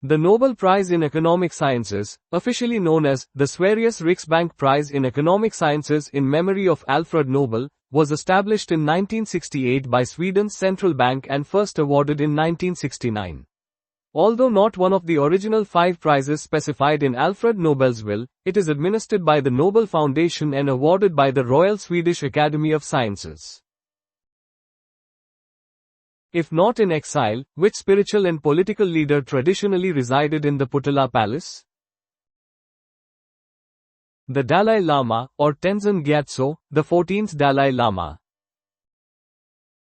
The Nobel Prize in Economic Sciences, officially known as the Sverige Riksbank Prize in Economic Sciences in memory of Alfred Nobel, was established in 1968 by Sweden's central bank and first awarded in 1969. Although not one of the original 5 prizes specified in Alfred Nobel's will, it is administered by the Nobel Foundation and awarded by the Royal Swedish Academy of Sciences. If not in exile, which spiritual and political leader traditionally resided in the Potala Palace? The Dalai Lama, or Tenzin Gyatso, the 14th Dalai Lama.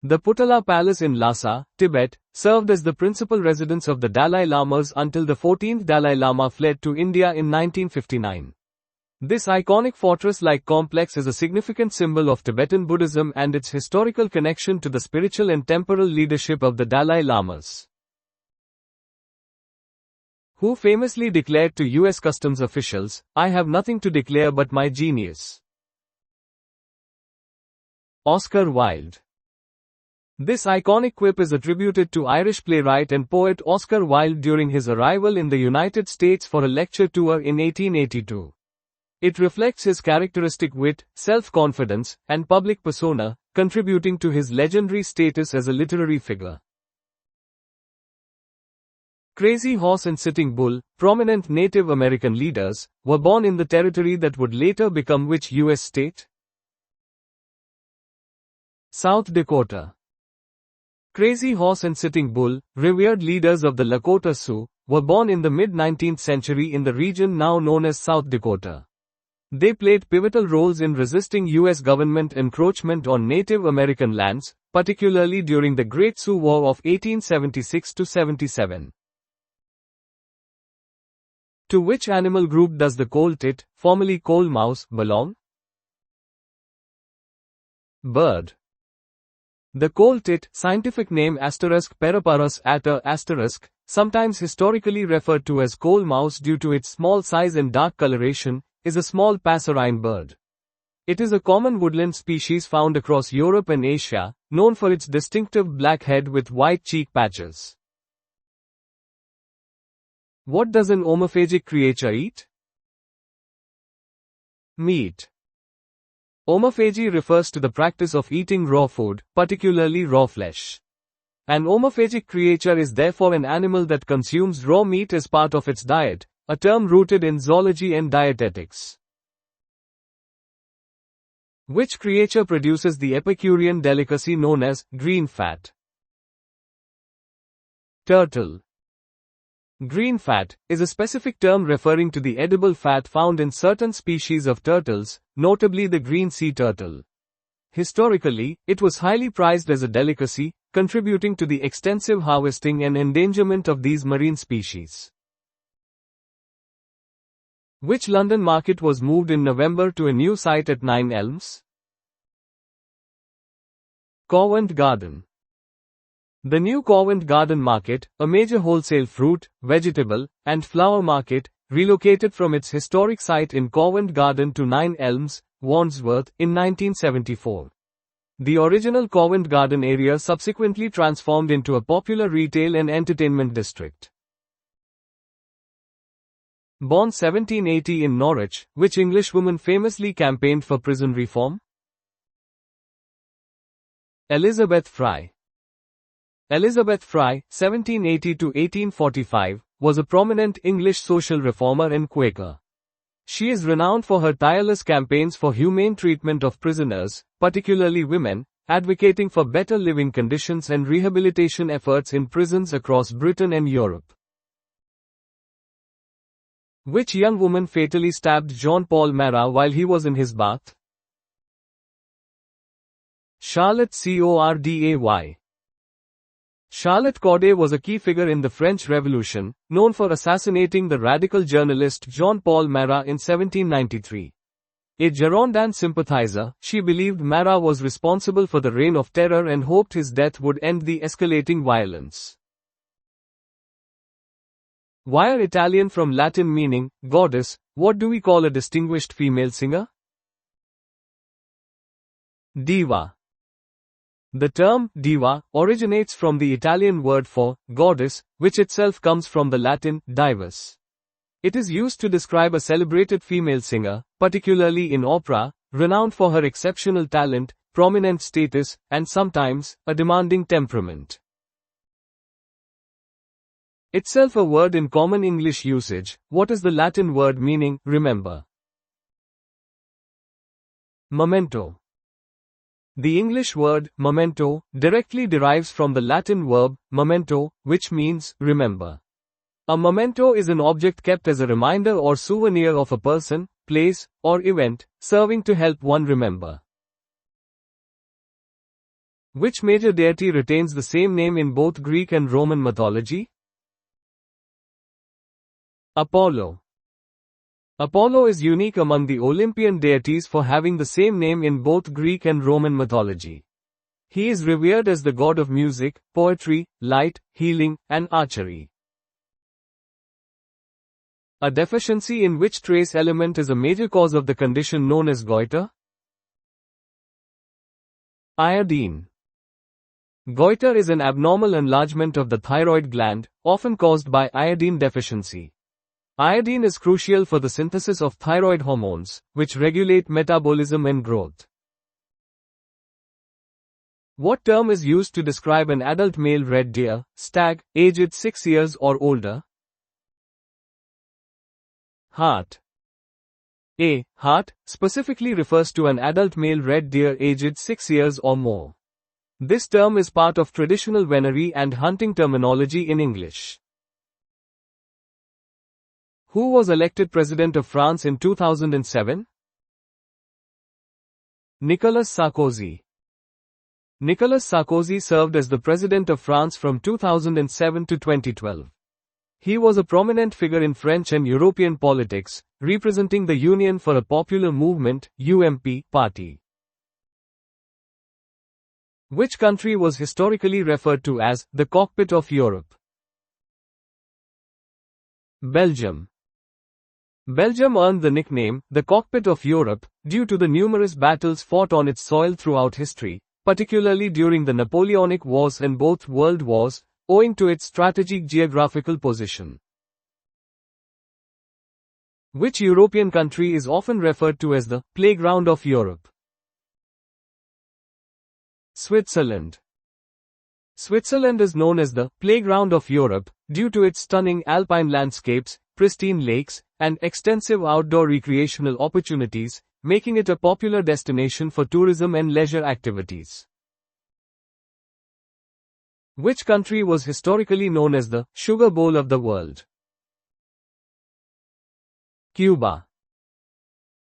The Potala Palace in Lhasa, Tibet, served as the principal residence of the Dalai Lamas until the 14th Dalai Lama fled to India in 1959. This iconic fortress-like complex is a significant symbol of Tibetan Buddhism and its historical connection to the spiritual and temporal leadership of the Dalai Lamas. Who famously declared to US customs officials, "I have nothing to declare but my genius." Oscar Wilde. This iconic quip is attributed to Irish playwright and poet Oscar Wilde during his arrival in the United States for a lecture tour in 1882. It reflects his characteristic wit, self-confidence, and public persona, contributing to his legendary status as a literary figure. Crazy Horse and Sitting Bull, prominent Native American leaders, were born in the territory that would later become which U.S. state? South Dakota. Crazy Horse and Sitting Bull, revered leaders of the Lakota Sioux, were born in the mid-19th century in the region now known as South Dakota. They played pivotal roles in resisting U.S. government encroachment on Native American lands, particularly during the Great Sioux War of 1876–77. To which animal group does the coal tit, formerly coal mouse, belong? Bird. The coal tit, scientific name *Paraparus ater *, sometimes historically referred to as coal mouse due to its small size and dark coloration, is a small passerine bird. It is a common woodland species found across Europe and Asia, known for its distinctive black head with white cheek patches. What does an omophagic creature eat? Meat. Omophagy refers to the practice of eating raw food, particularly raw flesh. An omophagic creature is therefore an animal that consumes raw meat as part of its diet, a term rooted in zoology and dietetics. Which creature produces the Epicurean delicacy known as green fat? Turtle. Green fat is a specific term referring to the edible fat found in certain species of turtles, notably the green sea turtle. Historically, it was highly prized as a delicacy, contributing to the extensive harvesting and endangerment of these marine species. Which London market was moved in November to a new site at 9 Elms? Covent Garden. The new Covent Garden Market, a major wholesale fruit, vegetable, and flower market, relocated from its historic site in Covent Garden to 9 Elms, Wandsworth, in 1974. The original Covent Garden area subsequently transformed into a popular retail and entertainment district. Born 1780 in Norwich, which Englishwoman famously campaigned for prison reform? Elizabeth Fry. Elizabeth Fry, 1780–1845, was a prominent English social reformer and Quaker. She is renowned for her tireless campaigns for humane treatment of prisoners, particularly women, advocating for better living conditions and rehabilitation efforts in prisons across Britain and Europe. Which young woman fatally stabbed John Paul Marat while he was in his bath? Charlotte Corday. Charlotte Corday was a key figure in the French Revolution, known for assassinating the radical journalist John Paul Marat in 1793. A Girondin sympathizer, she believed Marat was responsible for the Reign of Terror and hoped his death would end the escalating violence. Wire Italian from Latin meaning goddess, what do we call a distinguished female singer? Diva. The term diva originates from the Italian word for goddess, which itself comes from the Latin divus. It is used to describe a celebrated female singer, particularly in opera, renowned for her exceptional talent, prominent status, and sometimes a demanding temperament. Itself a word in common English usage, what is the Latin word meaning remember? Memento. The English word, memento, directly derives from the Latin verb, memento, which means, remember. A memento is an object kept as a reminder or souvenir of a person, place, or event, serving to help one remember. Which major deity retains the same name in both Greek and Roman mythology? Apollo. Apollo is unique among the Olympian deities for having the same name in both Greek and Roman mythology. He is revered as the god of music, poetry, light, healing, and archery. A deficiency in which trace element is a major cause of the condition known as goiter? Iodine. Goiter is an abnormal enlargement of the thyroid gland, often caused by iodine deficiency. Iodine is crucial for the synthesis of thyroid hormones, which regulate metabolism and growth. What term is used to describe an adult male red deer, stag, aged 6 years or older? Hart. A. Hart specifically refers to an adult male red deer aged 6 years or more. This term is part of traditional venery and hunting terminology in English. Who was elected President of France in 2007? Nicolas Sarkozy. Nicolas Sarkozy served as the President of France from 2007 to 2012. He was a prominent figure in French and European politics, representing the Union for a Popular Movement (UMP) party. Which country was historically referred to as the cockpit of Europe? Belgium. Belgium earned the nickname the cockpit of Europe due to the numerous battles fought on its soil throughout history, particularly during the Napoleonic Wars and both World Wars, owing to its strategic geographical position. Which European country is often referred to as the playground of Europe? Switzerland. Switzerland is known as the playground of Europe due to its stunning alpine landscapes, pristine lakes, and extensive outdoor recreational opportunities, making it a popular destination for tourism and leisure activities. Which country was historically known as the Sugar Bowl of the world? Cuba.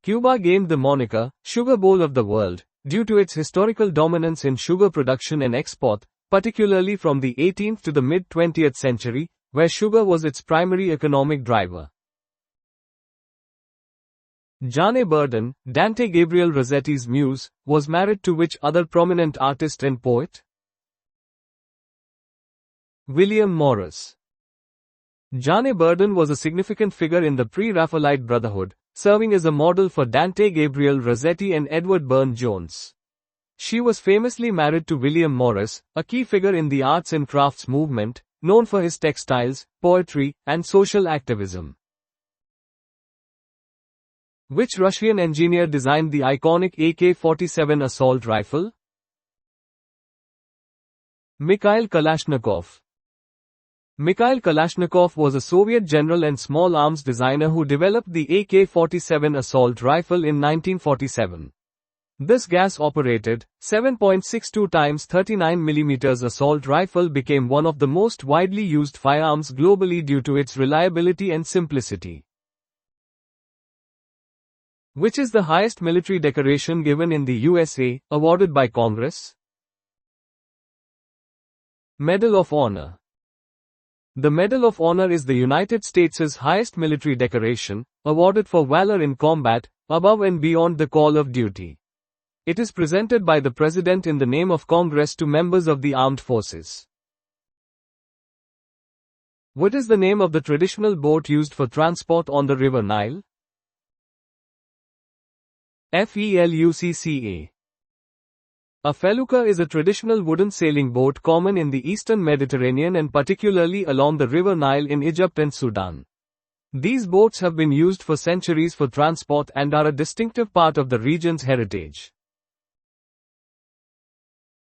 Cuba gained the moniker Sugar Bowl of the world due to its historical dominance in sugar production and export, particularly from the 18th to the mid-20th century, where sugar was its primary economic driver. Jane Burden, Dante Gabriel Rossetti's muse, was married to which other prominent artist and poet? William Morris. Jane Burden was a significant figure in the Pre-Raphaelite Brotherhood, serving as a model for Dante Gabriel Rossetti and Edward Burne-Jones. She was famously married to William Morris, a key figure in the arts and crafts movement, known for his textiles, poetry, and social activism. Which Russian engineer designed the iconic AK-47 assault rifle? Mikhail Kalashnikov. Mikhail Kalashnikov was a Soviet general and small arms designer who developed the AK-47 assault rifle in 1947. This gas-operated, 7.62 x 39 mm assault rifle became one of the most widely used firearms globally due to its reliability and simplicity. Which is the highest military decoration given in the USA, awarded by Congress? Medal of Honor. The Medal of Honor is the United States' highest military decoration, awarded for valor in combat, above and beyond the call of duty. It is presented by the President in the name of Congress to members of the armed forces. What is the name of the traditional boat used for transport on the River Nile? Felucca. A felucca is a traditional wooden sailing boat common in the eastern Mediterranean and particularly along the River Nile in Egypt and Sudan. These boats have been used for centuries for transport and are a distinctive part of the region's heritage.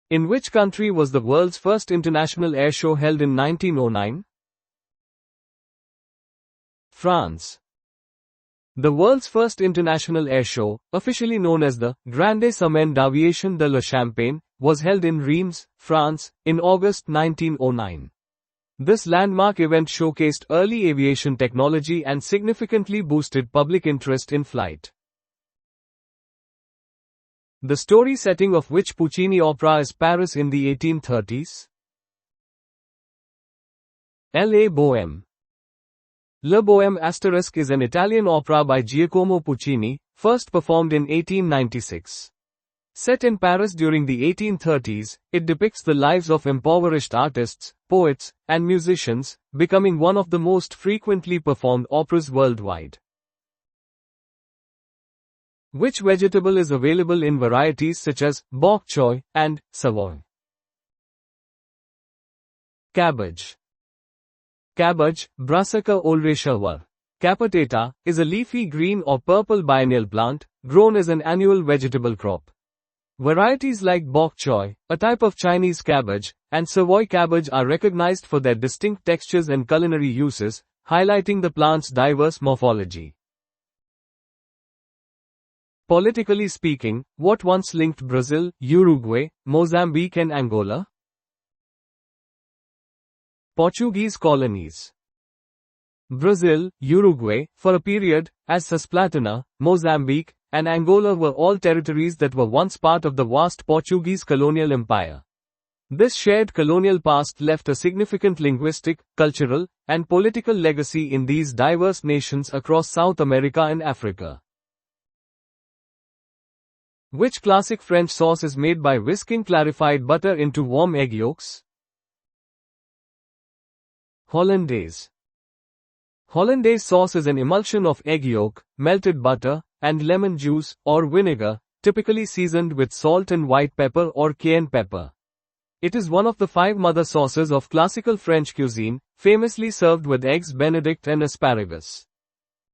In which country was the world's first international air show held in 1909? France. The world's first international air show, officially known as the Grande Semaine d'Aviation de la Champagne, was held in Reims, France, in August 1909. This landmark event showcased early aviation technology and significantly boosted public interest in flight. The story setting of which Puccini opera is Paris in the 1830s? La Bohème. La Bohème * is an Italian opera by Giacomo Puccini, first performed in 1896. Set in Paris during the 1830s, it depicts the lives of impoverished artists, poets, and musicians, becoming one of the most frequently performed operas worldwide. Which vegetable is available in varieties such as bok choy and Savoy? Cabbage. Cabbage, Brassica oleracea var. Capitata, is a leafy green or purple biennial plant, grown as an annual vegetable crop. Varieties like bok choy, a type of Chinese cabbage, and Savoy cabbage are recognized for their distinct textures and culinary uses, highlighting the plant's diverse morphology. Politically speaking, what once linked Brazil, Uruguay, Mozambique and Angola? Portuguese colonies. Brazil, Uruguay, for a period, as Cisplatina, Mozambique, and Angola were all territories that were once part of the vast Portuguese colonial empire. This shared colonial past left a significant linguistic, cultural, and political legacy in these diverse nations across South America and Africa. Which classic French sauce is made by whisking clarified butter into warm egg yolks? Hollandaise. Hollandaise sauce is an emulsion of egg yolk, melted butter, and lemon juice, or vinegar, typically seasoned with salt and white pepper or cayenne pepper. It is one of the 5 mother sauces of classical French cuisine, famously served with eggs Benedict and asparagus.